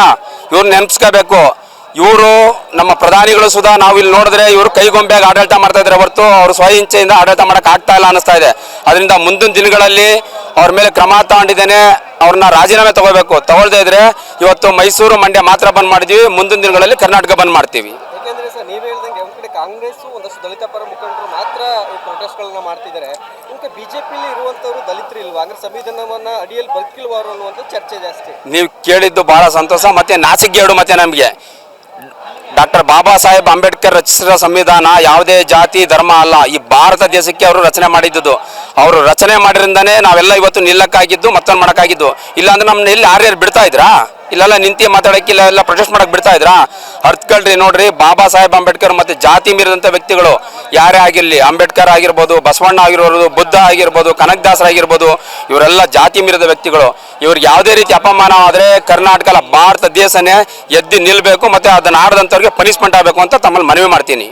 ಇವ್ರನ್ನ ನೆನಪಿಸ್ಕೋಬೇಕು. ಇವರು ನಮ್ಮ ಪ್ರಧಾನಿಗಳು ಸುಧಾ ನಾವು ಇಲ್ಲಿ ನೋಡಿದ್ರೆ ಇವರು ಕೈಗೊಂಬೆಯಾಗಿ ಆಡಳಿತ ಮಾಡ್ತಾ ಇದ್ದಾರೆ ಹೊರತು ಅವರು ಸ್ವಇಚ್ಛೆಯಿಂದ ಆಡಳಿತ ಮಾಡಕ್ ಆಗ್ತಾ ಇಲ್ಲ ಅನ್ನಿಸ್ತಾ ಇದೆ. ಅದರಿಂದ ಮುಂದಿನ ದಿನಗಳಲ್ಲಿ ಅವ್ರ ಮೇಲೆ ಕ್ರಮ ತಗೊಂಡಿದ್ದೇನೆ. ಅವ್ರನ್ನ ರಾಜೀನಾಮೆ ತಗೋಬೇಕು. ತಗೊಳ್ದೇ ಇದ್ರೆ ಇವತ್ತು ಮೈಸೂರು ಮಂಡ್ಯ ಮಾತ್ರ ಬಂದ್ ಮಾಡಿದೀವಿ. ಮುಂದಿನ ದಿನಗಳಲ್ಲಿ ಕರ್ನಾಟಕ ಬಂದ್ ಮಾಡ್ತೀವಿ. ಯಾಕೆಂದ್ರೆ ಸರ್ ನೀವು ಹೇಳ್ದಂಗೆ ಒಂದ್ ಕಡೆ ಕಾಂಗ್ರೆಸ್ ಒಂದಷ್ಟು ದಲಿತ ಪರ ಮುಖಂಡರು ಮಾತ್ರ ಈ ಪ್ರೊಟೆಸ್ಟ್ಗಳನ್ನ ಮಾಡ್ತಿದ್ದಾರೆ. ಈಗ ಬಿಜೆಪಿಲಿ ಇರುವಂತವರು ದಲಿತರು ಇಲ್ವಾ? ಅಂದ್ರೆ ಸಂವಿಧಾನವನ್ನ ಅಡಿಯಲ್ಲಿ ಬದುಕಿಲ್ವಾರು ಅನ್ನುವಂಥ ಚರ್ಚೆ ಜಾಸ್ತಿ. ನೀವು ಕೇಳಿದ್ದು ಬಹಳ ಸಂತೋಷ. ಮತ್ತೆ ನಾಚಿಕೆಗೇಡು. ಮತ್ತೆ ನಮಗೆ ಡಾಕ್ಟರ್ ಬಾಬಾ ಸಾಹೇಬ್ ಅಂಬೇಡ್ಕರ್ ರಚಿಸಿದ ಸಂವಿಧಾನ ಯಾವುದೇ ಜಾತಿ ಧರ್ಮ ಅಲ್ಲ. ಈ ಭಾರತ ದೇಶಕ್ಕೆ ಅವರು ರಚನೆ ಮಾಡಿದ್ದು. ಅವರು ರಚನೆ ಮಾಡಿರಿಂದಾನೇ ನಾವೆಲ್ಲ ಇವತ್ತು ನಿಲ್ಲಕ್ಕಾಗಿದ್ದು, ಮತ್ತೊಂದು ಮಾಡೋಕ್ಕಾಗಿದ್ದು. ಇಲ್ಲಾಂದ್ರೆ ನಮ್ಮನ್ನ ಎಲ್ಲಿ ಆರ್ಯರು ಬಿಡ್ತಾ ಇದ್ರಾ? ಇಲ್ಲೆಲ್ಲ ನಿಂತು ಮಾತಾಡೋಕ್ಕೆ ಇಲ್ಲೆಲ್ಲ ಪ್ರೊಟೆಸ್ಟ್ ಮಾಡಕ್ಕೆ ಬಿಡ್ತಾ ಇದ್ರಾ? ಅರ್ಥಗಳ್ರಿ ನೋಡ್ರಿ, ಬಾಬಾ ಸಾಹೇಬ್ ಅಂಬೇಡ್ಕರ್ ಮತ್ತು ಜಾತಿ ಮೀರಿದಂಥ ವ್ಯಕ್ತಿಗಳು ಯಾರೇ ಆಗಿರಲಿ, ಅಂಬೇಡ್ಕರ್ ಆಗಿರ್ಬೋದು, ಬಸವಣ್ಣ ಆಗಿರ್ಬೋದು, ಬುದ್ಧ ಆಗಿರ್ಬೋದು, ಕನಕದಾಸರು ಆಗಿರ್ಬೋದು, ಇವರೆಲ್ಲ ಜಾತಿ ಮೀರಿದ ವ್ಯಕ್ತಿಗಳು. ಇವ್ರಿಗೆ ಯಾವುದೇ ರೀತಿ ಅಪಮಾನ ಆದರೆ ಕರ್ನಾಟಕ ಅಲ್ಲ, ಭಾರತ ದೇಶನೇ ಎದ್ದು ನಿಲ್ಲಬೇಕು ಮತ್ತು ಅದನ್ನು ಆಡದಂಥವ್ರಿಗೆ ಪನಿಷ್ಮೆಂಟ್ ಆಗಬೇಕು ಅಂತ ತಮ್ಮಲ್ಲಿ ಮನವಿ ಮಾಡ್ತೀನಿ.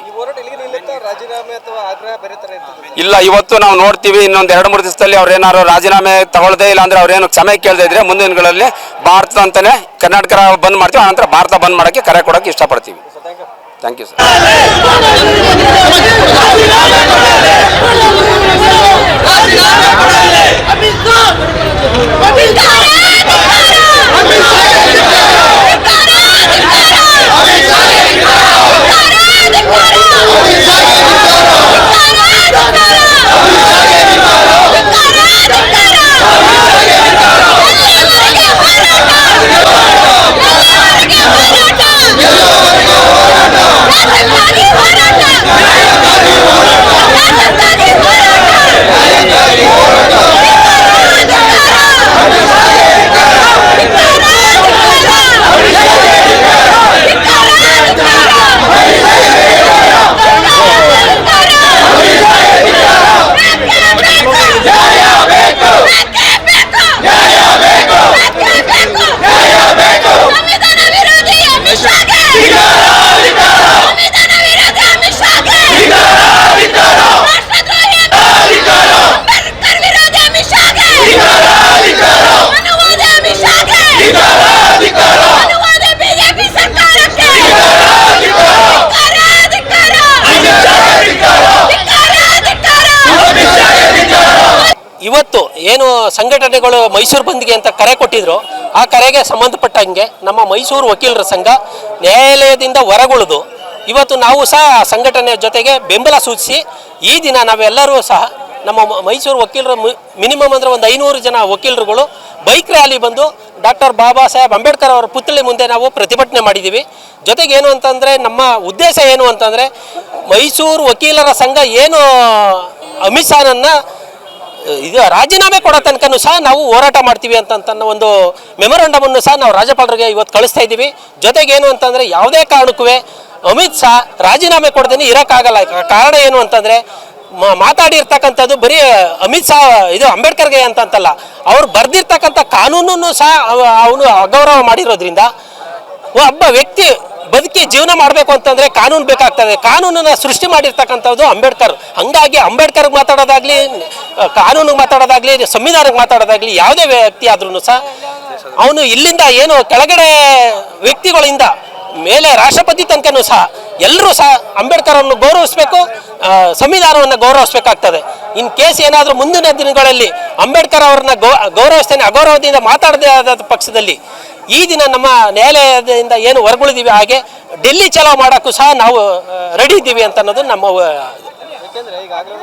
ಇಲ್ಲ, ಇವತ್ತು ನಾವು ನೋಡ್ತೀವಿ, ಇನ್ನೊಂದು 2-3 ದಿವಸದಲ್ಲಿ ಅವ್ರೇನಾದ್ರು ರಾಜೀನಾಮೆ ತಗೊಳ್ಳದೆ ಇಲ್ಲ ಅಂದ್ರೆ ಅವ್ರೇನು ಕ್ಷಮೆ ಕೇಳದೇ ಇದ್ರೆ ಮುಂದಿನ ದಿನಗಳಲ್ಲಿ ಭಾರತ ಅಂತಾನೆ ಕರ್ನಾಟಕ ಬಂದ್ ಮಾಡ್ತೀವಿ, ಆನಂತರ ಭಾರತ ಬಂದ್ ಮಾಡೋಕ್ಕೆ ಕರೆ ಕೊಡೋಕ್ಕೆ ಇಷ್ಟಪಡ್ತೀವಿ. Thank you sir. ಇವತ್ತು ಏನು ಸಂಘಟನೆಗಳು ಮೈಸೂರು ಬಂದ್ಗೆ ಅಂತ ಕರೆ ಕೊಟ್ಟಿದ್ರು, ಆ ಕರೆಗೆ ಸಂಬಂಧಪಟ್ಟಂಗೆ ನಮ್ಮ ಮೈಸೂರು ವಕೀಲರ ಸಂಘ ನ್ಯಾಯಾಲಯದಿಂದ ಹೊರಗುಳಿದು ಇವತ್ತು ನಾವು ಸಹ ಸಂಘಟನೆಯ ಜೊತೆಗೆ ಬೆಂಬಲ ಸೂಚಿಸಿ ಈ ದಿನ ನಾವೆಲ್ಲರೂ ಸಹ ನಮ್ಮ ಮೈಸೂರು ವಕೀಲರು ಮಿನಿಮಮ್ ಅಂದರೆ ಒಂದು 500 ಜನ ವಕೀಲರುಗಳು ಬೈಕ್ ರ್ಯಾಲಿ ಬಂದು ಡಾಕ್ಟರ್ ಬಾಬಾ ಸಾಹೇಬ್ ಅಂಬೇಡ್ಕರ್ ಅವರ ಪುತ್ಥಳಿ ಮುಂದೆ ನಾವು ಪ್ರತಿಭಟನೆ ಮಾಡಿದ್ದೀವಿ. ಜೊತೆಗೆ ಏನು ಅಂತಂದರೆ ನಮ್ಮ ಉದ್ದೇಶ ಏನು ಅಂತಂದರೆ ಮೈಸೂರು ವಕೀಲರ ಸಂಘ ಏನು ಅಮಿತ್ ಶಾನನ್ನು ಇದು ರಾಜೀನಾಮೆ ಕೊಡೋ ತನಕನೂ ಸಹ ನಾವು ಹೋರಾಟ ಮಾಡ್ತೀವಿ ಅಂತ ಒಂದು ಮೆಮೊರಂಡಮನ್ನು ಸಹ ನಾವು ರಾಜ್ಯಪಾಲರಿಗೆ ಇವತ್ತು ಕಳಿಸ್ತಾ ಇದ್ದೀವಿ. ಜೊತೆಗೆ ಏನು ಅಂತಂದರೆ ಯಾವುದೇ ಕಾರಣಕ್ಕೂ ಅಮಿತ್ ಶಾ ರಾಜೀನಾಮೆ ಕೊಡದೇನೆ ಇರೋಕ್ಕಾಗಲ್ಲ. ಕಾರಣ ಏನು ಅಂತಂದರೆ ಮಾತಾಡಿರ್ತಕ್ಕಂಥದ್ದು ಬರೀ ಅಮಿತ್ ಶಾ ಇದು ಅಂಬೇಡ್ಕರ್ಗೆ ಅಂತಲ್ಲ, ಅವ್ರು ಬರೆದಿರ್ತಕ್ಕಂಥ ಕಾನೂನನ್ನು ಸಹ ಅವನು ಅಗೌರವ ಮಾಡಿರೋದ್ರಿಂದ ಒಬ್ಬ ವ್ಯಕ್ತಿ ಬದುಕಿ ಜೀವನ ಮಾಡಬೇಕು ಅಂತಂದರೆ ಕಾನೂನು ಬೇಕಾಗ್ತದೆ. ಕಾನೂನನ್ನು ಸೃಷ್ಟಿ ಮಾಡಿರ್ತಕ್ಕಂಥದ್ದು ಅಂಬೇಡ್ಕರ್. ಹಾಗಾಗಿ ಅಂಬೇಡ್ಕರ್ಗೆ ಮಾತಾಡೋದಾಗಲಿ, ಕಾನೂನಿಗೆ ಮಾತಾಡೋದಾಗಲಿ, ಸಂವಿಧಾನಕ್ಕೆ ಮಾತಾಡೋದಾಗಲಿ ಯಾವುದೇ ವ್ಯಕ್ತಿ ಆದ್ರೂ ಸಹ ಅವನು ಇಲ್ಲಿಂದ ಏನು ಕೆಳಗಡೆ ವ್ಯಕ್ತಿಗಳಿಂದ ಮೇಲೆ ರಾಷ್ಟ್ರಪತಿ ತನಕನೂ ಸಹ ಎಲ್ಲರೂ ಸಹ ಅಂಬೇಡ್ಕರ್ ಅನ್ನು ಗೌರವಿಸಬೇಕು, ಸಂವಿಧಾನವನ್ನು ಗೌರವಿಸಬೇಕಾಗ್ತದೆ. ಇನ್ ಕೇಸ್ ಏನಾದರೂ ಮುಂದಿನ ದಿನಗಳಲ್ಲಿ ಅಂಬೇಡ್ಕರ್ ಅವ್ರನ್ನ ಗೌರವಿಸ್ತೇನೆ ಅಗೌರವದಿಂದ ಮಾತಾಡದೇ ಆದ ಪಕ್ಷದಲ್ಲಿ ಈ ದಿನ ನಮ್ಮ ನ್ಯಾಯಾಲಯದಿಂದ ಏನು ಹೊರಗುಳಿದೀವಿ ಹಾಗೆ ಡೆಲ್ಲಿ ಚಲೋ ಮಾಡೋಕ್ಕೂ ಸಹ ನಾವು ರೆಡಿ ಇದ್ದೀವಿ ಅಂತ ಅನ್ನೋದು ನಮ್ಮ ಯಾಕೆಂದ್ರೆ ಈಗಾಗಲೇ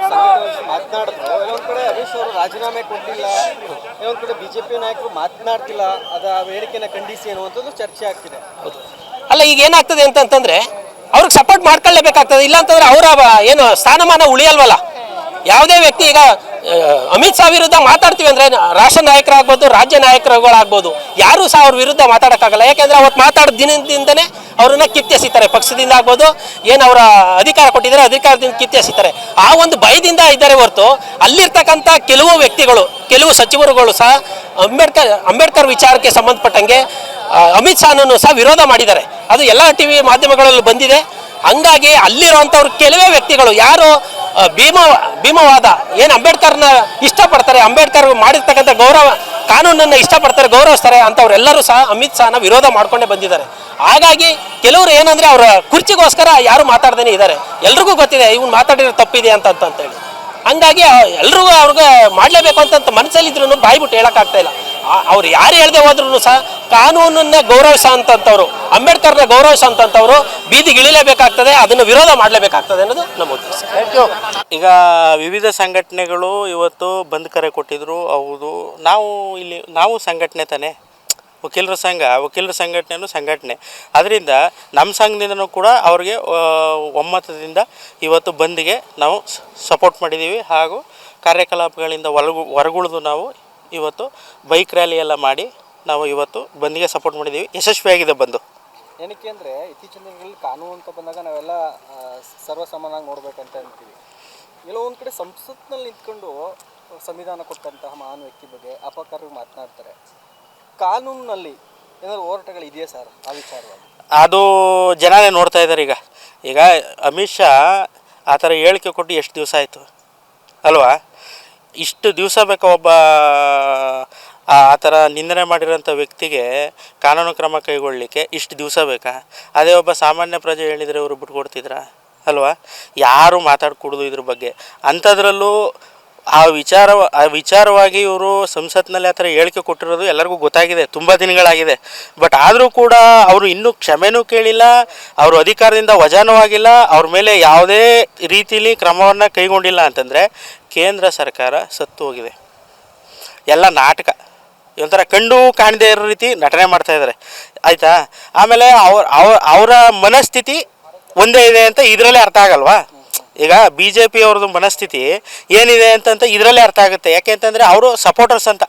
ಮಾತನಾಡಿದ್ರು, ಒಂದು ಕಡೆ ಹರೀಶ್ ಅವರು ರಾಜೀನಾಮೆ ಕೊಟ್ಟಿಲ್ಲ, ಒಂದು ಕಡೆ ಬಿಜೆಪಿ ನಾಯಕರು ಮಾತನಾಡ್ತಿಲ್ಲ, ಅದ ಹೇಳಿಕೆನ ಖಂಡಿಸಿ ಅನ್ನುವಂಥದ್ದು ಚರ್ಚೆ ಆಗ್ತಿದೆ. ಅಲ್ಲ, ಈಗ ಏನಾಗ್ತದೆ ಅಂತಂದ್ರೆ ಅವ್ರಿಗೆ ಸಪೋರ್ಟ್ ಮಾಡ್ಕೊಳ್ಳೇಬೇಕಾಗ್ತದೆ. ಇಲ್ಲ ಅಂತಂದ್ರೆ ಅವರ ಏನು ಸ್ಥಾನಮಾನ ಉಳಿಯಲ್ವಲ್ಲ. ಯಾವುದೇ ವ್ಯಕ್ತಿ ಈಗ ಅಮಿತ್ ಶಾ ವಿರುದ್ಧ ಮಾತಾಡ್ತೀವಿ ಅಂದರೆ ರಾಷ್ಟ್ರ ನಾಯಕರಾಗ್ಬೋದು, ರಾಜ್ಯ ನಾಯಕರುಗಳಾಗ್ಬೋದು, ಯಾರೂ ಸಹ ಅವ್ರ ವಿರುದ್ಧ ಮಾತಾಡೋಕ್ಕಾಗಲ್ಲ. ಯಾಕೆಂದರೆ ಅವತ್ತು ಮಾತಾಡೋ ದಿನದಿಂದನೇ ಅವ್ರನ್ನ ಕಿತ್ತೆಸಿತಾರೆ. ಪಕ್ಷದಿಂದ ಆಗ್ಬೋದು, ಏನು ಅವರ ಅಧಿಕಾರ ಕೊಟ್ಟಿದ್ದಾರೆ ಅಧಿಕಾರದಿಂದ ಕಿತ್ತೆಸಿತಾರೆ. ಆ ಒಂದು ಭಯದಿಂದ ಇದ್ದಾರೆ ಹೊರತು ಅಲ್ಲಿರ್ತಕ್ಕಂಥ ಕೆಲವು ವ್ಯಕ್ತಿಗಳು, ಕೆಲವು ಸಚಿವರುಗಳು ಸಹ ಅಂಬೇಡ್ಕರ್ ವಿಚಾರಕ್ಕೆ ಸಂಬಂಧಪಟ್ಟಂಗೆ ಅಮಿತ್ ಶಾನನ್ನು ಸಹ ವಿರೋಧ ಮಾಡಿದ್ದಾರೆ. ಅದು ಎಲ್ಲ ಟಿವಿ ಮಾಧ್ಯಮಗಳಲ್ಲಿ ಬಂದಿದೆ. ಹಂಗಾಗಿ ಅಲ್ಲಿರುವಂಥವ್ರು ಕೆಲವೇ ವ್ಯಕ್ತಿಗಳು ಯಾರು ಭೀಮವಾದ ಏನು ಅಂಬೇಡ್ಕರ್ನ ಇಷ್ಟಪಡ್ತಾರೆ, ಅಂಬೇಡ್ಕರ್ ಮಾಡಿರ್ತಕ್ಕಂಥ ಕಾನೂನನ್ನು ಇಷ್ಟಪಡ್ತಾರೆ, ಗೌರವಿಸ್ತಾರೆ ಅಂತವ್ರೆಲ್ಲರೂ ಸಹ ಅಮಿತ್ ಶಾನ ವಿರೋಧ ಮಾಡ್ಕೊಂಡೇ ಬಂದಿದ್ದಾರೆ. ಹಾಗಾಗಿ ಕೆಲವರು ಏನಂದರೆ ಅವರ ಕುರ್ಚಿಗೋಸ್ಕರ ಯಾರು ಮಾತಾಡ್ದೇ ಇದ್ದಾರೆ. ಎಲ್ರಿಗೂ ಗೊತ್ತಿದೆ ಇವ್ನು ಮಾತಾಡಿರೋ ತಪ್ಪಿದೆ ಅಂತೇಳಿ. ಹಂಗಾಗಿ ಎಲ್ರಿಗೂ ಅವ್ರಿಗೆ ಮಾಡಲೇಬೇಕು ಅಂತ ಮನಸ್ಸಲ್ಲಿದ್ರು ಬಾಯ್ಬಿಟ್ಟು ಹೇಳೋಕ್ಕಾಗ್ತಾ ಇಲ್ಲ. ಅವ್ರು ಯಾರು ಹೇಳ್ದೆ ಹೋದ್ರೂ ಸಹ ಕಾನೂನನ್ನ ಗೌರವಿಸೋಂಥವ್ರು, ಅಂಬೇಡ್ಕರ್ನ ಗೌರವಿಸೋಂಥವ್ರು ಬೀದಿಗೆ ಇಳಿಲೇಬೇಕಾಗ್ತದೆ, ಅದನ್ನು ವಿರೋಧ ಮಾಡಲೇಬೇಕಾಗ್ತದೆ ಅನ್ನೋದು ನಮ್ಮ ಉದ್ದೇಶ. ಈಗ ವಿವಿಧ ಸಂಘಟನೆಗಳು ಇವತ್ತು ಬಂದ್ ಕರೆ ಕೊಟ್ಟಿದ್ರು. ಹೌದು, ನಾವು ಸಂಘಟನೆ ತಾನೆ, ವಕೀಲರ ಸಂಘಟನೆಯೂ ಸಂಘಟನೆ. ಅದರಿಂದ ನಮ್ಮ ಸಂಘದಿಂದನೂ ಕೂಡ ಅವ್ರಿಗೆ ಒಮ್ಮತದಿಂದ ಇವತ್ತು ಬಂದ್ಗೆ ನಾವು ಸಪೋರ್ಟ್ ಮಾಡಿದ್ದೀವಿ. ಹಾಗೂ ಕಾರ್ಯಕಲಾಪಗಳಿಂದ ಹೊರಗುಳಿದು ನಾವು ಇವತ್ತು ಬೈಕ್ ರ್ಯಾಲಿ ಎಲ್ಲ ಮಾಡಿ ನಾವು ಇವತ್ತು ಬಂದಿಗೆ ಸಪೋರ್ಟ್ ಮಾಡಿದ್ದೀವಿ. ಯಶಸ್ವಿಯಾಗಿದೆ ಬಂದು. ಏನಕ್ಕೆ ಅಂದರೆ ಇತ್ತೀಚಿನ ದಿನಗಳಲ್ಲಿ ಕಾನೂನು ಅಂತ ಬಂದಾಗ ನಾವೆಲ್ಲ ಸರ್ವಸಮಾನಾಗಿ ನೋಡಬೇಕಂತ ಅಂತೀವಿ. ಎಲ್ಲೋ ಒಂದು ಕಡೆ ಸಂಸತ್ನಲ್ಲಿ ನಿಂತ್ಕೊಂಡು ಸಂವಿಧಾನ ಕೊಟ್ಟಂತಹ ಮಹಾನ್ ವ್ಯಕ್ತಿ ಬಗ್ಗೆ ಅಪಕಾರವಾಗಿ ಮಾತನಾಡ್ತಾರೆ. ಕಾನೂನಿನಲ್ಲಿ ಏನಾದರೂ ಹೋರಾಟಗಳಿದೆಯಾ ಸರ್ ಆ ವಿಚಾರವಾಗಿ? ಅದು ಜನನೇ ನೋಡ್ತಾ ಇದ್ದಾರೆ. ಈಗ ಅಮಿತ್ ಶಾ ಆ ಥರ ಹೇಳಿಕೆ ಕೊಟ್ಟು ಎಷ್ಟು ದಿವಸ ಆಯಿತು ಅಲ್ವಾ? ಇಷ್ಟು ದಿವಸ ಬೇಕಾ ಒಬ್ಬ ಆ ಥರ ನಿಂದನೆ ಮಾಡಿರೋಂಥ ವ್ಯಕ್ತಿಗೆ ಕಾನೂನು ಕ್ರಮ ಕೈಗೊಳ್ಳಲಿಕ್ಕೆ ಇಷ್ಟು ದಿವಸ ಬೇಕಾ? ಅದೇ ಒಬ್ಬ ಸಾಮಾನ್ಯ ಪ್ರಜೆ ಹೇಳಿದರೆ ಅವರು ಬಿಟ್ಕೊಡ್ತಿದ್ರಾ ಅಲ್ವಾ? ಯಾರು ಮಾತಾಡ್ಕೊಡೋದು ಇದ್ರ ಬಗ್ಗೆ. ಅಂಥದ್ರಲ್ಲೂ ಆ ವಿಚಾರವಾಗಿ ಇವರು ಸಂಸತ್ನಲ್ಲಿ ಆ ಥರ ಹೇಳಿಕೆ ಕೊಟ್ಟಿರೋದು ಎಲ್ಲರಿಗೂ ಗೊತ್ತಾಗಿದೆ, ತುಂಬ ದಿನಗಳಾಗಿದೆ. ಬಟ್ ಆದರೂ ಕೂಡ ಅವರು ಇನ್ನೂ ಕ್ಷಮೆನೂ ಕೇಳಿಲ್ಲ, ಅವರು ಅಧಿಕಾರದಿಂದ ವಜಾನೂ ಆಗಿಲ್ಲ, ಅವ್ರ ಮೇಲೆ ಯಾವುದೇ ರೀತಿಯಲ್ಲಿ ಕ್ರಮವನ್ನು ಕೈಗೊಂಡಿಲ್ಲ ಅಂತಂದರೆ ಕೇಂದ್ರ ಸರ್ಕಾರ ಸತ್ತು ಹೋಗಿದೆ. ಎಲ್ಲ ನಾಟಕ, ಒಂಥರ ಕಂಡು ಕಾಣದೇ ಇರೋ ರೀತಿ ನಟನೆ ಮಾಡ್ತಾಯಿದ್ದಾರೆ, ಆಯಿತಾ? ಆಮೇಲೆ ಅವರ ಮನಸ್ಥಿತಿ ಒಂದೇ ಇದೆ ಅಂತ ಇದರಲ್ಲೇ ಅರ್ಥ ಆಗಲ್ವಾ? ಈಗ ಬಿ ಜೆ ಪಿ ಅವ್ರದ್ದು ಮನಸ್ಥಿತಿ ಏನಿದೆ ಅಂತ ಇದರಲ್ಲೇ ಅರ್ಥ ಆಗುತ್ತೆ. ಯಾಕೆ ಅಂತಂದರೆ ಅವರು ಸಪೋರ್ಟರ್ಸ್ ಅಂತ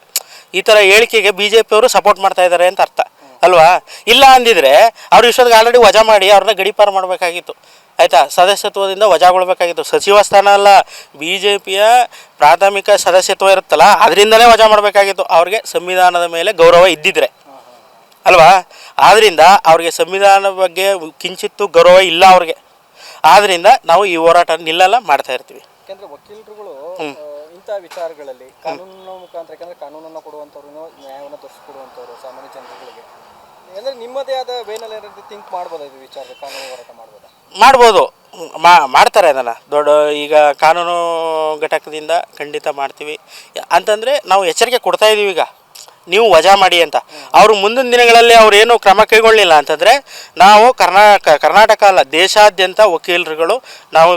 ಈ ಥರ ಹೇಳಿಕೆಗೆ ಬಿ ಜೆ ಪಿಯವರು ಸಪೋರ್ಟ್ ಮಾಡ್ತಾ ಇದ್ದಾರೆ ಅಂತ ಅರ್ಥ ಅಲ್ವಾ? ಇಲ್ಲ ಅಂದಿದ್ರೆ ಅವ್ರು ಇಷ್ಟೊತ್ತಿಗೆ ಆಲ್ರೆಡಿ ವಜಾ ಮಾಡಿ ಅವ್ರನ್ನ ಗಡೀಪಾರು ಮಾಡಬೇಕಾಗಿತ್ತು, ಆಯಿತಾ? ಸದಸ್ಯತ್ವದಿಂದ ವಜಾಗೊಳ್ಬೇಕಾಗಿತ್ತು. ಸಚಿವ ಸ್ಥಾನ ಅಲ್ಲ, ಬಿ ಜೆ ಪಿಯ ಪ್ರಾಥಮಿಕ ಸದಸ್ಯತ್ವ ಇರುತ್ತಲ್ಲ ಅದರಿಂದಲೇ ವಜಾ ಮಾಡಬೇಕಾಗಿತ್ತು. ಅವ್ರಿಗೆ ಸಂವಿಧಾನದ ಮೇಲೆ ಗೌರವ ಇದ್ದಿದ್ರೆ ಅಲ್ವಾ? ಆದ್ದರಿಂದ ಅವ್ರಿಗೆ ಸಂವಿಧಾನದ ಬಗ್ಗೆ ಕಿಂಚಿತ್ತು ಗೌರವ ಇಲ್ಲ ಅವ್ರಿಗೆ. ಆದ್ದರಿಂದ ನಾವು ಈ ಹೋರಾಟ ನಿಲ್ಲಲ್ಲ, ಮಾಡ್ತಾ ಇರ್ತೀವಿ. ಯಾಕೆಂದರೆ ವಕೀಲರುಗಳು ಇಂಥ ವಿಚಾರಗಳಲ್ಲಿ ಕಾನೂನಿನ ಮುಖಾಂತರ, ಯಾಕಂದರೆ ಕಾನೂನನ್ನು ಕೊಡುವಂಥವ್ರು, ನ್ಯಾಯವನ್ನು ತೋರಿಸ್ಕೊಡುವಂಥವ್ರು ಸಾಮಾನ್ಯ ಜನರುಗಳಿಗೆ, ಅಂದರೆ ನಿಮ್ಮದೇ ಆದ ವೇನಲ್ಲಿ ಏನಾದರೂ ಥಿಂಕ್ ಮಾಡ್ಬೋದಾ ಇದು ವಿಚಾರ? ಕಾನೂನು ಹೋರಾಟ ಮಾಡ್ಬೋದಾ? ಮಾಡ್ಬೋದು, ಮಾಡ್ತಾರೆ ಅದನ್ನು. ದೊಡ್ಡ ಈಗ ಕಾನೂನು ಘಟಕದಿಂದ ಖಂಡಿತ ಮಾಡ್ತೀವಿ ಅಂತಂದರೆ ನಾವು ಎಚ್ಚರಿಕೆ ಕೊಡ್ತಾ ಇದ್ದೀವಿ. ಈಗ ನೀವು ವಜಾ ಮಾಡಿ ಅಂತ. ಅವರು ಮುಂದಿನ ದಿನಗಳಲ್ಲಿ ಅವರೇನು ಕ್ರಮ ಕೈಗೊಳ್ಳಿಲ್ಲ ಅಂತಂದರೆ ನಾವು ಕರ್ನಾಟಕ ಅಲ್ಲ, ದೇಶಾದ್ಯಂತ ವಕೀಲರುಗಳು ನಾವು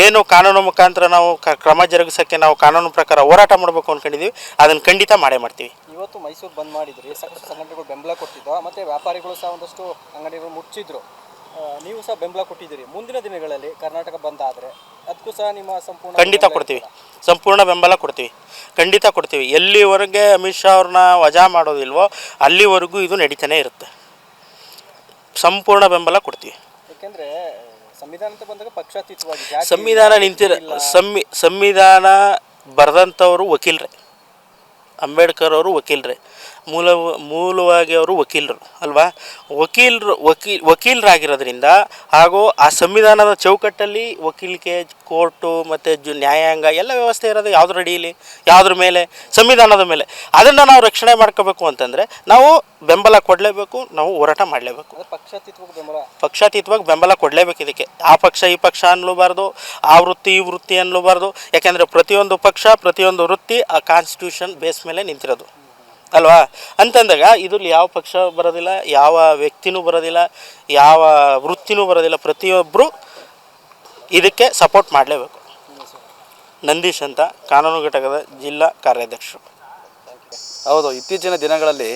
ಏನು ಕಾನೂನು ಮುಖಾಂತರ ನಾವು ಕ್ರಮ ಜರುಗಿಸೋಕ್ಕೆ ನಾವು ಕಾನೂನು ಪ್ರಕಾರ ಹೋರಾಟ ಮಾಡಬೇಕು ಅಂದ್ಕೊಂಡಿದ್ದೀವಿ. ಅದನ್ನು ಖಂಡಿತ ಮಾಡ್ತೀವಿ. ಇವತ್ತು ಮೈಸೂರು ಬಂದ್ ಮಾಡಿದ್ರಿ, ಸಾಕಷ್ಟು ಸಂಘಟನೆಗಳು ಬೆಂಬಲ ಕೊಟ್ಟಿದ್ದು, ಮತ್ತು ವ್ಯಾಪಾರಿಗಳು ಸಹ ಒಂದಷ್ಟು ಅಂಗಡಿಗಳು ಮುಚ್ಚಿದ್ರು, ನೀವು ಸಹ ಬೆಂಬಲ ಕೊಟ್ಟಿದ್ದೀರಿ. ಮುಂದಿನ ದಿನಗಳಲ್ಲಿ ಕರ್ನಾಟಕ ಬಂದ್ ಆದರೆ ಅದಕ್ಕೂ ಸಹ ನಿಮ್ಮ ಸಂಪೂರ್ಣ ಖಂಡಿತ ಕೊಡ್ತೀವಿ, ಸಂಪೂರ್ಣ ಬೆಂಬಲ ಕೊಡ್ತೀವಿ, ಖಂಡಿತ ಕೊಡ್ತೀವಿ. ಎಲ್ಲಿವರೆಗೆ ಅಮಿತ್ ಶಾ ಅವ್ರನ್ನ ವಜಾ ಮಾಡೋದಿಲ್ವೋ ಅಲ್ಲಿವರೆಗೂ ಇದು ನಡೀತಾನೆ ಇರುತ್ತೆ. ಸಂಪೂರ್ಣ ಬೆಂಬಲ ಕೊಡ್ತೀವಿ. ಯಾಕೆಂದರೆ ಸಂವಿಧಾನ ಅಂತ ಬಂದಾಗ ಪಕ್ಷಾತೀತವಾಗಿ ಸಂವಿಧಾನ ಬರೆದಂಥವರು ವಕೀಲರೇ, ಅಂಬೇಡ್ಕರ್ ಅವರು ವಕೀಲರೇ, ಮೂಲವಾಗಿ ಅವರು ವಕೀಲರು ಅಲ್ವಾ? ವಕೀಲರಾಗಿರೋದ್ರಿಂದ ಹಾಗೂ ಆ ಸಂವಿಧಾನದ ಚೌಕಟ್ಟಲ್ಲಿ ವಕೀಲಿಕೆ, ಕೋರ್ಟು ಮತ್ತು ನ್ಯಾಯಾಂಗ ಎಲ್ಲ ವ್ಯವಸ್ಥೆ ಇರೋದು ಯಾವುದ್ರ ಅಡಿಯಲ್ಲಿ, ಯಾವುದ್ರ ಮೇಲೆ? ಸಂವಿಧಾನದ ಮೇಲೆ. ಅದನ್ನು ನಾವು ರಕ್ಷಣೆ ಮಾಡ್ಕೋಬೇಕು ಅಂತಂದರೆ ನಾವು ಬೆಂಬಲ ಕೊಡಲೇಬೇಕು, ನಾವು ಹೋರಾಟ ಮಾಡಲೇಬೇಕು. ಪಕ್ಷಾತೀತವಾಗಿ ಬೆಂಬಲ ಕೊಡಲೇಬೇಕು. ಇದಕ್ಕೆ ಆ ಪಕ್ಷ ಈ ಪಕ್ಷ ಅನ್ನಲೂಬಾರ್ದು, ಆ ವೃತ್ತಿ ಈ ವೃತ್ತಿ ಅನ್ನಲೂಬಾರ್ದು. ಯಾಕೆಂದರೆ ಪ್ರತಿಯೊಂದು ಪಕ್ಷ, ಪ್ರತಿಯೊಂದು ವೃತ್ತಿ ಆ ಕಾನ್ಸ್ಟಿಟ್ಯೂಷನ್ ಬೇಸ್ ಮೇಲೆ ನಿಂತಿರೋದು ಅಲ್ವಾ? ಅಂತಂದಾಗ ಇದ್ರಲ್ಲಿ ಯಾವ ಪಕ್ಷ ಬರೋದಿಲ್ಲ, ಯಾವ ವ್ಯಕ್ತಿನೂ ಬರೋದಿಲ್ಲ, ಯಾವ ವೃತ್ತಿನೂ ಬರೋದಿಲ್ಲ. ಪ್ರತಿಯೊಬ್ಬರು ಇದಕ್ಕೆ ಸಪೋರ್ಟ್ ಮಾಡಲೇಬೇಕು. ನಂದೀಶ್ ಅಂತ, ಕಾನೂನು ಘಟಕದ ಜಿಲ್ಲಾ ಕಾರ್ಯಾಧ್ಯಕ್ಷರು. ಹೌದು, ಇತ್ತೀಚಿನ ದಿನಗಳಲ್ಲಿ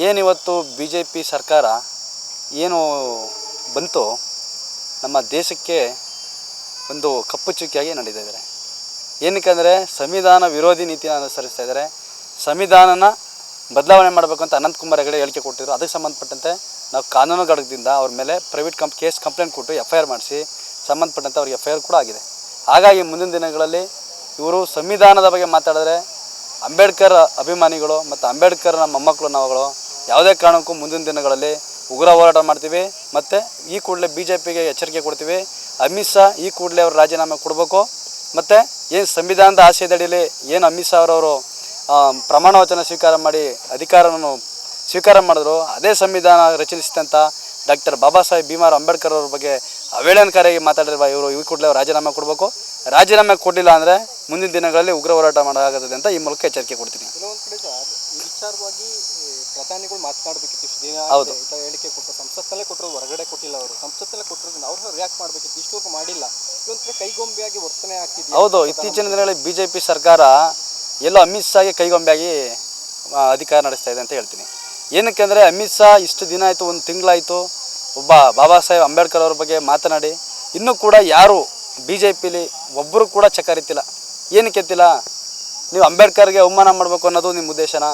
ಏನಿವತ್ತು ಬಿ ಜೆ ಪಿ ಸರ್ಕಾರ ಏನು ಬಂತು, ನಮ್ಮ ದೇಶಕ್ಕೆ ಒಂದು ಕಪ್ಪು ಚುಕ್ಕಿಯಾಗಿ ನಡೀತಾ ಇದ್ದಾರೆ. ಏನಕ್ಕೆ ಅಂದರೆ ಸಂವಿಧಾನ ವಿರೋಧಿ ನೀತಿನ ಅನುಸರಿಸ್ತಾ ಇದ್ದಾರೆ. ಸಂವಿಧಾನನ ಬದಲಾವಣೆ ಮಾಡಬೇಕು ಅಂತ ಅನಂತಕುಮಾರ್ ಹೆಗಡೆ ಹೇಳಿಕೆ ಕೊಟ್ಟಿದ್ರು. ಅದಕ್ಕೆ ಸಂಬಂಧಪಟ್ಟಂತೆ ನಾವು ಕಾನೂನು ಘಟಕದಿಂದ ಅವ್ರ ಮೇಲೆ ಪ್ರೈವೇಟ್ ಕಂಪ್ಲೇಂಟ್ ಕೊಟ್ಟು FIR ಮಾಡಿಸಿ ಸಂಬಂಧಪಟ್ಟಂತೆ ಅವ್ರಿಗೆ FIR ಕೂಡ ಆಗಿದೆ. ಹಾಗಾಗಿ ಮುಂದಿನ ದಿನಗಳಲ್ಲಿ ಇವರು ಸಂವಿಧಾನದ ಬಗ್ಗೆ ಮಾತಾಡಿದ್ರೆ ಅಂಬೇಡ್ಕರ್ ಅಭಿಮಾನಿಗಳು ಮತ್ತು ಅಂಬೇಡ್ಕರ್ನ ಮೊಮ್ಮಕ್ಕಳು ನಾವುಗಳು ಯಾವುದೇ ಕಾರಣಕ್ಕೂ ಮುಂದಿನ ದಿನಗಳಲ್ಲಿ ಉಗ್ರ ಹೋರಾಟ ಮಾಡ್ತೀವಿ. ಮತ್ತು ಈ ಕೂಡಲೇ BJPಗೆ ಎಚ್ಚರಿಕೆ ಕೊಡ್ತೀವಿ. ಅಮಿತ್ ಶಾ ಈ ಕೂಡಲೇ ಅವರು ರಾಜೀನಾಮೆ ಕೊಡಬೇಕು. ಮತ್ತು ಏನು ಸಂವಿಧಾನದ ಆಶಯದಡಿಯಲ್ಲಿ ಏನು ಅಮಿತ್ ಶಾ ಅವರವರು ಪ್ರಮಾಣ ವಚನ ಸ್ವೀಕಾರ ಮಾಡಿ ಅಧಿಕಾರವನ್ನು ಸ್ವೀಕಾರ ಮಾಡಿದ್ರು, ಅದೇ ಸಂವಿಧಾನ ರಚಿಸಿದಂಥ ಡಾಕ್ಟರ್ ಬಾಬಾ ಸಾಹೇಬ್ ಭೀಮರಾವ್ ಅಂಬೇಡ್ಕರ್ ಅವ್ರ ಬಗ್ಗೆ ಅವೇಳನಕಾರಿಯಾಗಿ ಮಾತಾಡಿರುವ ಇವರು ಈ ಕೂಡಲೇ ರಾಜೀನಾಮೆ ಕೊಡಬೇಕು. ರಾಜೀನಾಮೆ ಕೊಡಲಿಲ್ಲ ಅಂದರೆ ಮುಂದಿನ ದಿನಗಳಲ್ಲಿ ಉಗ್ರ ಹೋರಾಟ ಮಾಡಲಾಗುತ್ತದೆ ಅಂತ ಈ ಮೂಲಕ ಎಚ್ಚರಿಕೆ ಕೊಡ್ತೀನಿ. ವಿಚಾರವಾಗಿ ಪ್ರಧಾನಿಗಳು ಮಾತನಾಡಬೇಕಿತ್ತು ಇಷ್ಟು ದಿನ. ಹೌದು, ಹೇಳಿಕೆ ಕೊಟ್ಟು ಸಂಸತ್ತಲ್ಲೇ ಕೊಟ್ಟರು, ಹೊರಗಡೆ ಕೊಟ್ಟಿಲ್ಲ. ಅವರು ಸಂಸತ್ತಲ್ಲೇ ಕೊಟ್ಟಿರೋದ್ರಿಂದ ಅವ್ರನ್ನ ರಿಯಾಕ್ಟ್ ಮಾಡಬೇಕಿತ್ತು, ಇಷ್ಟವರೆಗೂ ಮಾಡಿಲ್ಲ. ಇದೊಂದು ಕೈಗೊಂಬೆಯಾಗಿ ವರ್ತನೆ ಆಗ್ತಿದೆ. ಹೌದು, ಇತ್ತೀಚಿನ ದಿನಗಳಲ್ಲಿ BJP ಸರ್ಕಾರ ಎಲ್ಲೋ ಅಮಿತ್ ಶಾಗೆ ಕೈಗೊಂಬೆಯಾಗಿ ಅಧಿಕಾರ ನಡೆಸ್ತಾ ಇದೆ ಅಂತ ಹೇಳ್ತೀನಿ. ಏನಕ್ಕೆ ಅಂದರೆ ಅಮಿತ್ ಶಾ ಇಷ್ಟು ದಿನ ಆಯಿತು, ಒಂದು ತಿಂಗಳಾಯಿತು ಒಬ್ಬ ಬಾಬಾ ಸಾಹೇಬ್ ಅಂಬೇಡ್ಕರ್ ಅವ್ರ ಬಗ್ಗೆ ಮಾತನಾಡಿ ಇನ್ನೂ ಕೂಡ ಯಾರು BJPಲಿ ಒಬ್ಬರು ಕೂಡ ಚಕ್ಕರಿತಿಲ್ಲ. ಏನಕ್ಕೆ ಎತ್ತಿಲ್ಲ? ನೀವು ಅಂಬೇಡ್ಕರ್ಗೆ ಅವಮಾನ ಮಾಡಬೇಕು ಅನ್ನೋದು ನಿಮ್ಮ ಉದ್ದೇಶನಾ?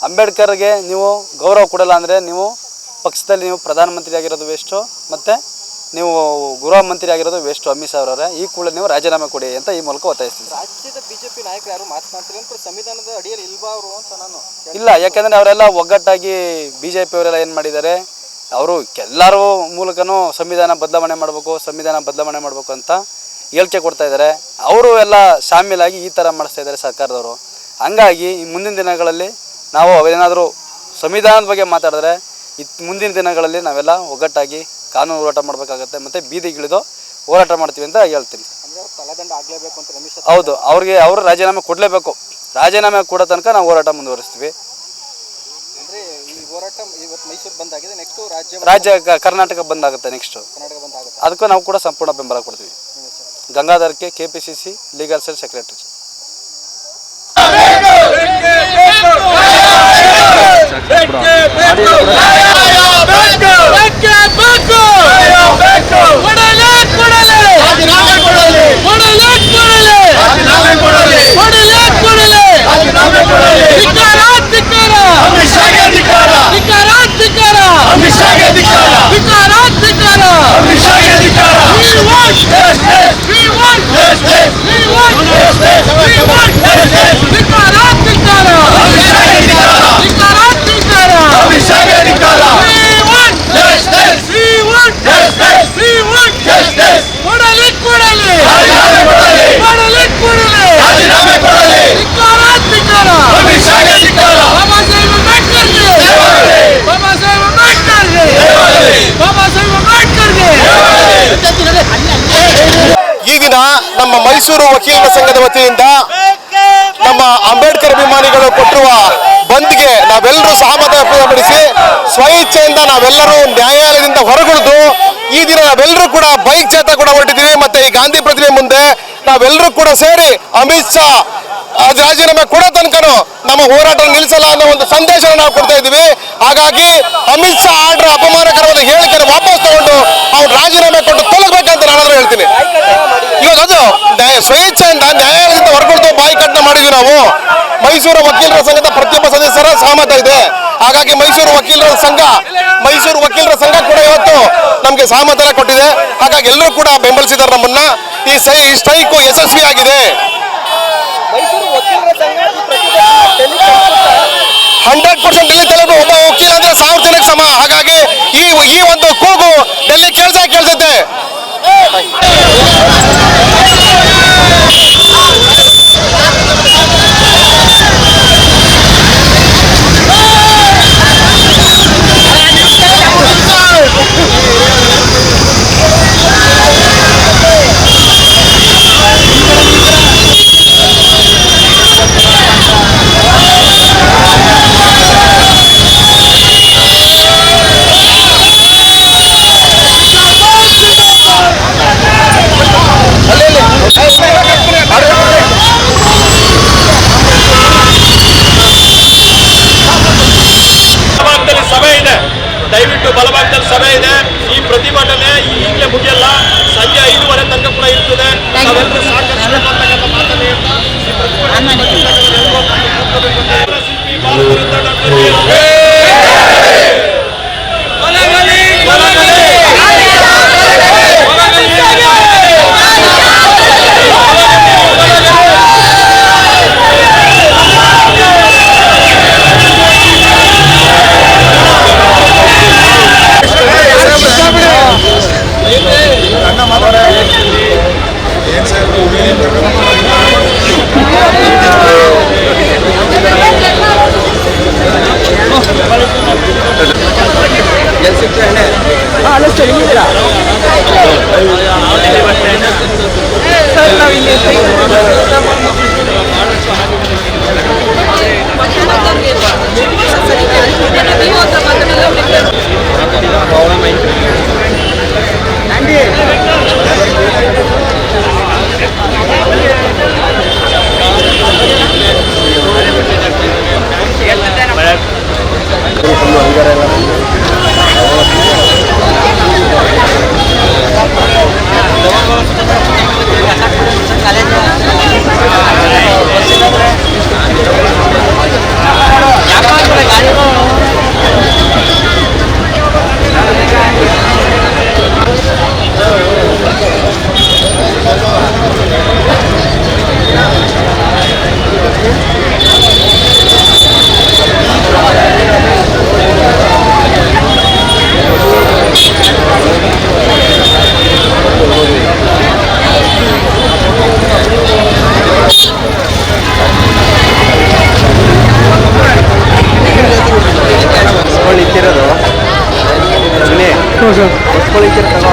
ಅಂಬೇಡ್ಕರ್ಗೆ ನೀವು ಗೌರವ ಕೊಡಲ್ಲ ಅಂದರೆ ನೀವು ಪಕ್ಷದಲ್ಲಿ ನೀವು ಪ್ರಧಾನಮಂತ್ರಿ ಆಗಿರೋದು ವೇಸ್ಟು, ಮತ್ತು ನೀವು ಗೃಹ ಮಂತ್ರಿ ಆಗಿರೋದು ವೇಸ್ಟು. ಅಮಿತ್ ಶಾ ಅವರವರೇ ಈ ಕೂಡಲೇ ನೀವು ರಾಜೀನಾಮೆ ಕೊಡಿ ಅಂತ ಈ ಮೂಲಕ ಒತ್ತಾಯಿಸ್ತೀನಿ. ರಾಜ್ಯದ ಬಿಜೆಪಿ ನಾಯಕರು ಯಾರು ಮಾತನಾಡ್ತಾರೆ ಅಂತ ಸಂವಿಧಾನದ ಅಡಿಯಲ್ಲಿ ಇಲ್ವಾ ಅವರು ಅಂತ ನಾನು ಇಲ್ಲ, ಯಾಕೆಂದರೆ ಅವರೆಲ್ಲ ಒಗ್ಗಟ್ಟಾಗಿ BJP ಅವರೆಲ್ಲ ಏನು ಮಾಡಿದ್ದಾರೆ, ಅವರು ಎಲ್ಲರೂ ಮೂಲಕನೂ ಸಂವಿಧಾನ ಬದಲಾವಣೆ ಮಾಡಬೇಕು ಅಂತ ಹೇಳಿಕೆ ಕೊಡ್ತಾ ಇದ್ದಾರೆ. ಅವರು ಎಲ್ಲ ಶಾಮೀಲಾಗಿ ಈ ಥರ ಮಾಡಿಸ್ತಾ ಇದ್ದಾರೆ ಸರ್ಕಾರದವರು. ಹಂಗಾಗಿ ಈ ಮುಂದಿನ ದಿನಗಳಲ್ಲಿ ನಾವು ಅವೇನಾದರೂ ಸಂವಿಧಾನದ ಬಗ್ಗೆ ಮಾತಾಡಿದ್ರೆ ಮುಂದಿನ ದಿನಗಳಲ್ಲಿ ನಾವೆಲ್ಲ ಒಗ್ಗಟ್ಟಾಗಿ ಕಾನೂನು ಹೋರಾಟ ಮಾಡಬೇಕಾಗತ್ತೆ, ಮತ್ತು ಬೀದಿಗಿಳಿದು ಹೋರಾಟ ಮಾಡ್ತೀವಿ ಅಂತ ಹೇಳ್ತೀನಿ. ತಲೆದಂಡ ಆಗಲೇಬೇಕು ಅಂತ ರಮೇಶ್ ಹೌದು, ಅವರು ರಾಜೀನಾಮೆ ಕೊಡಲೇಬೇಕು. ರಾಜೀನಾಮೆ ಕೊಡೋ ತನಕ ನಾವು ಹೋರಾಟ ಮುಂದುವರಿಸ್ತೀವಿ. ಅಂದರೆ ಈ ಹೋರಾಟ ಇವತ್ತು ಮೈಸೂರು ಬಂದಾಗಿದೆ, ನೆಕ್ಸ್ಟು ರಾಜ್ಯ ಕರ್ನಾಟಕ ಬಂದಾಗುತ್ತೆ. ನೆಕ್ಸ್ಟು ಕರ್ನಾಟಕ ಬಂದಾಗುತ್ತೆ. ಅದಕ್ಕೂ ನಾವು ಕೂಡ ಸಂಪೂರ್ಣ ಬೆಂಬಲ ಕೊಡ್ತೀವಿ. ಗಂಗಾಧರ್ಗೆ KPCC ಲೀಗಲ್ ಸೆಲ್ ಸೆಕ್ರೆಟರಿ. ಈ ದಿನ ನಮ್ಮ ಮೈಸೂರು ವಕೀಲರ ಸಂಘದ ವತಿಯಿಂದ ನಮ್ಮ ಅಂಬೇಡ್ಕರ್ ಅಭಿಮಾನಿಗಳು ಕೊಟ್ಟಿರುವ ಬಂದ್ಗೆ ನಾವೆಲ್ಲರೂ ಸಹಮತ ವ್ಯಕ್ತಪಡಿಸಿ ಸ್ವಇಚ್ಛೆಯಿಂದ ನಾವೆಲ್ಲರೂ ನ್ಯಾಯಾಲಯದಿಂದ ಹೊರಗುಳಿದು ಈ ದಿನ ನಾವೆಲ್ಲರೂ ಕೂಡ ಬೈಕ್ ಜಾಥಾ ಕೂಡ ಹೊರಟಿದ್ದೀವಿ. ಮತ್ತೆ ಈ ಗಾಂಧಿ ಪ್ರತಿಮೆ ಮುಂದೆ ನಾವೆಲ್ಲರೂ ಕೂಡ ಸೇರಿ ಅಮಿತ್ ಶಾ ರಾಜೀನಾಮೆ ಕೊಡೋ ತನಕನೂ ನಮ್ಮ ಹೋರಾಟ ನಿಲ್ಲಿಸಲ್ಲ ಅನ್ನೋ ಒಂದು ಸಂದೇಶ ನಾವು ಕೊಡ್ತಾ ಇದ್ದೀವಿ. ಹಾಗಾಗಿ ಅಮಿತ್ ಶಾ ಆರ್ಡರ್ ಅಪಮಾನಕರವಾದ ಹೇಳಿಕೆಯನ್ನು ವಾಪಸ್ ತಗೊಂಡು ಅವ್ರು ರಾಜೀನಾಮೆ ಕೊಟ್ಟು ತೊಲಗಬೇಕಂತ ನಾನಾದ್ರೂ ಹೇಳ್ತೀನಿ. ಇವಾಗ ಅದು ಸ್ವಇಚ್ಛೆಯಿಂದ ನ್ಯಾಯಾಲಯದಿಂದ ಹೊರಗುಳಿದು ಬಾಯ್ಕಟ್ನ ಮಾಡಿದ್ವಿ ನಾವು. ಮೈಸೂರು ವಕೀಲರ ಸಂಘದ ಪ್ರತಿಯೊಬ್ಬ ಸದಸ್ಯರ ಸಹಮತ ಇದೆ. ಹಾಗಾಗಿ ಮೈಸೂರು ವಕೀಲರ ಸಂಘ ಕೂಡ ಇವತ್ತು ನಮಗೆ ಸಹಮತ ಕೊಟ್ಟಿದೆ. ಹಾಗಾಗಿ ಎಲ್ಲರೂ ಕೂಡ ಬೆಂಬಲಿಸಿದ್ದಾರೆ ನಮ್ಮನ್ನ. ಈ ಸ್ಟ್ರೈಕು ಯಶಸ್ವಿ ಆಗಿದೆ. 100% ಡೆಲ್ಲಿ ತಲುಪು. ಒಬ್ಬ ವಕೀಲ ಅಂದ್ರೆ 1000 ಜನಕ್ಕೆ ಸಮ. ಹಾಗಾಗಿ ಈ ಒಂದು ಕೂಗು ಡೆಲ್ಲಿ ಕೇಳಿಸುತ್ತೆ. ಕೊಳಿತೀರ ತಗೋ.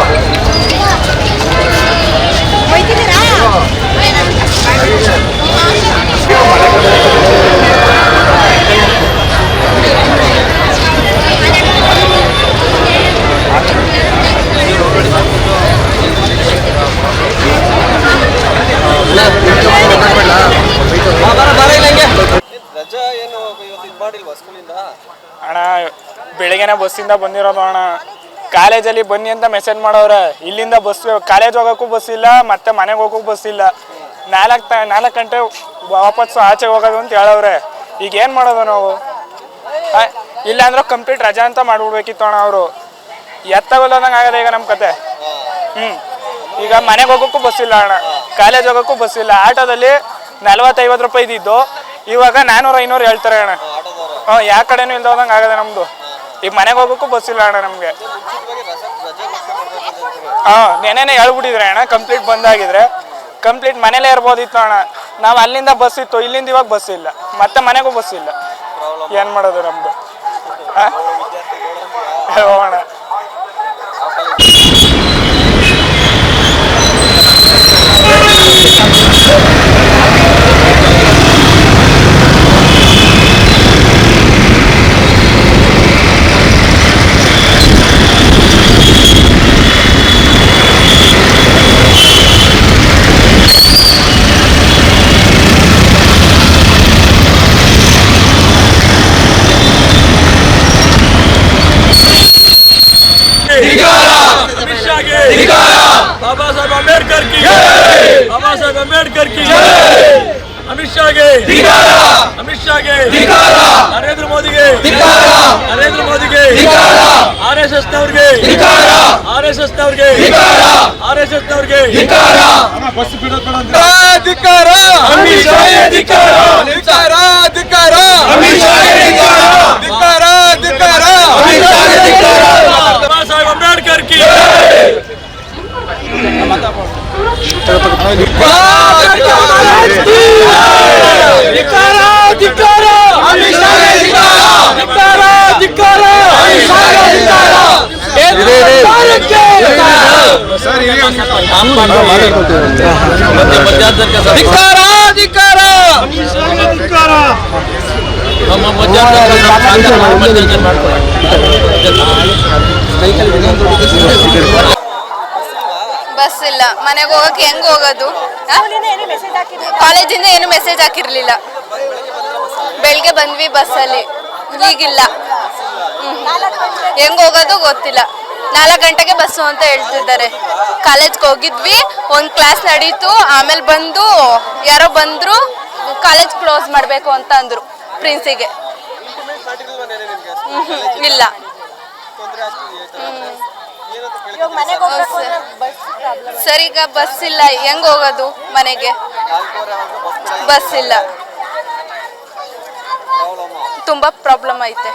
ರಜಾ ಏನು ಇವತ್ತು ಇದು ಮಾಡಿಲ್ವಾ ಸ್ಕೂಲಿಂದ? ಅಣ್ಣ ಬೆಳಿಗ್ಗೆನೆ ಬಸ್ಸಿಂದ ಬಂದಿರೋದು ಅಣ್ಣ. ಕಾಲೇಜಲ್ಲಿ ಬನ್ನಿ ಅಂತ ಮೆಸೇಜ್ ಮಾಡವ್ರೆ. ಇಲ್ಲಿಂದ ಬಸ್ ಕಾಲೇಜ್ ಹೋಗೋಕ್ಕೂ ಬಸ್ ಇಲ್ಲ, ಮತ್ತೆ ಮನೆಗೆ ಹೋಗೋಕ್ಕೂ ಬಸ್ ಇಲ್ಲ. 4 ಗಂಟೆ ವಾಪಸ್ಸು ಆಚೆ ಹೋಗೋದು ಅಂತ ಹೇಳವ್ರೆ. ಈಗ ಏನು ಮಾಡೋದು ನಾವು? ಇಲ್ಲ ಅಂದ್ರೆ ಕಂಪ್ಲೀಟ್ ರಜಾ ಅಂತ ಮಾಡ್ಬಿಡ್ಬೇಕಿತ್ತು ಅಣ್ಣ ಅವರು. ಎತ್ತಾಗಲ್ಲದಂಗೆ ಆಗದೆ ಈಗ ನಮ್ಮ ಕತೆ. ಈಗ ಮನೆಗೆ ಹೋಗೋಕ್ಕೂ ಬಸ್ ಇಲ್ಲ ಅಣ್ಣ, ಕಾಲೇಜ್ ಹೋಗೋಕ್ಕೂ ಬಸ್ ಇಲ್ಲ. ಆಟೋದಲ್ಲಿ 40-50 ರೂಪಾಯಿ ಇದ್ದಿದ್ದು ಇವಾಗ 400-500 ಹೇಳ್ತಾರೆ ಅಣ್ಣ. ಯಾವ ಕಡೆನೂ ಇಲ್ದೋದಂಗೆ ಆಗದೆ ನಮ್ಮದು. ಈಗ ಮನೆಗೆ ಹೋಗೋಕ್ಕೂ ಬಸ್ ಇಲ್ಲ ಅಣ್ಣ ನಮಗೆ. ನೆನೆನೆ ಹೇಳ್ಬಿಟ್ಟಿದ್ರೆ ಅಣ್ಣ, ಕಂಪ್ಲೀಟ್ ಬಂದಾಗಿದ್ರೆ ಕಂಪ್ಲೀಟ್ ಮನೇಲೇ ಇರ್ಬೋದಿತ್ತು ಅಣ್ಣ. ನಾವು ಅಲ್ಲಿಂದ ಬಸ್ ಇತ್ತು, ಇಲ್ಲಿಂದ ಇವಾಗ ಬಸ್ ಇಲ್ಲ, ಮತ್ತೆ ಮನೆಗೂ ಬಸ್ ಇಲ್ಲ. ಏನು ಮಾಡೋದು ನಮ್ಮದು? ಅಣ್ಣ अमित शाह के बाबा साहेब अम्बेडकर की बाबा साहेब अम्बेडकर की अमित शाह के नरेंद्र मोदी के RSS नवರಿಗೆ ಧಿಕ್ಕಾರ ಅಮಿತ್ ಶಾಹ್ ಧಿಕ್ಕಾರ बाबा साहेब अम्बेडकर की ಬಸ್ ಇಲ್ಲ, ಮನೆಗೆ ಹೋಗಕ್ಕೆ ಹೆಂಗ್ ಹೋಗೋದು? ಕಾಲೇಜಿಂದ ಏನು ಮೆಸೇಜ್ ಹಾಕಿರ್ಲಿಲ್ಲ. ಬೆಳಗ್ಗೆ ಬಂದ್ವಿ ಬಸ್ಸಲ್ಲಿ, ಈಗಿಲ್ಲ. ಹೆಂಗ್ ಹೋಗೋದು ಗೊತ್ತಿಲ್ಲ. 4 ಗಂಟೆಗೆ ಬಸ್ಸು ಅಂತ ಹೇಳ್ತಿದ್ದಾರೆ. ಕಾಲೇಜ್ಗೆ ಹೋಗಿದ್ವಿ, ಒಂದು ಕ್ಲಾಸ್ ನಡೀತು, ಆಮೇಲೆ ಬಂದು ಯಾರೋ ಬಂದ್ರು, ಕಾಲೇಜ್ ಕ್ಲೋಸ್ ಮಾಡಬೇಕು ಅಂತ ಅಂದ್ರು ಪ್ರಿನ್ಸಿಗೆ. ಇಲ್ಲ. ಸರ್ ಈಗ ಬಸ್ ಇಲ್ಲ, ಹೆಂಗ್ ಹೋಗೋದು ಮನೆಗೆ? ಬಸ್ ಇಲ್ಲ, ತುಂಬಾ ಪ್ರಾಬ್ಲಮ್ ಐತೆ.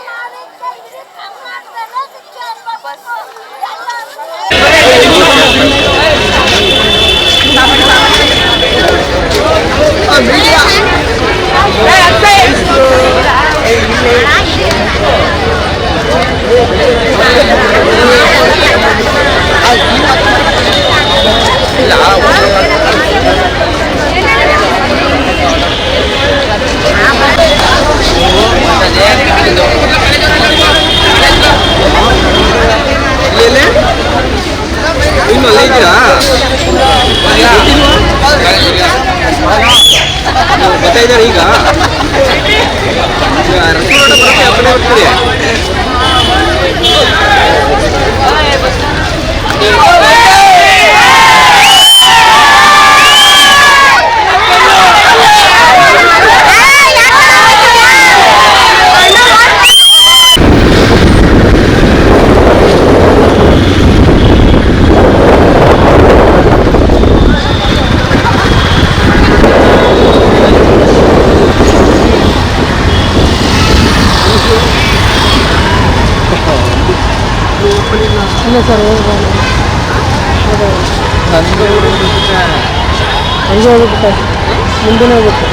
ಈಗ ಇಲ್ಲ ಸರ್, ಹಂಗೆ ಹೋಗ್ಬಿಟ್ಟು ಮುಂದೆ ಹೋಗ್ಬಿಟ್ಟು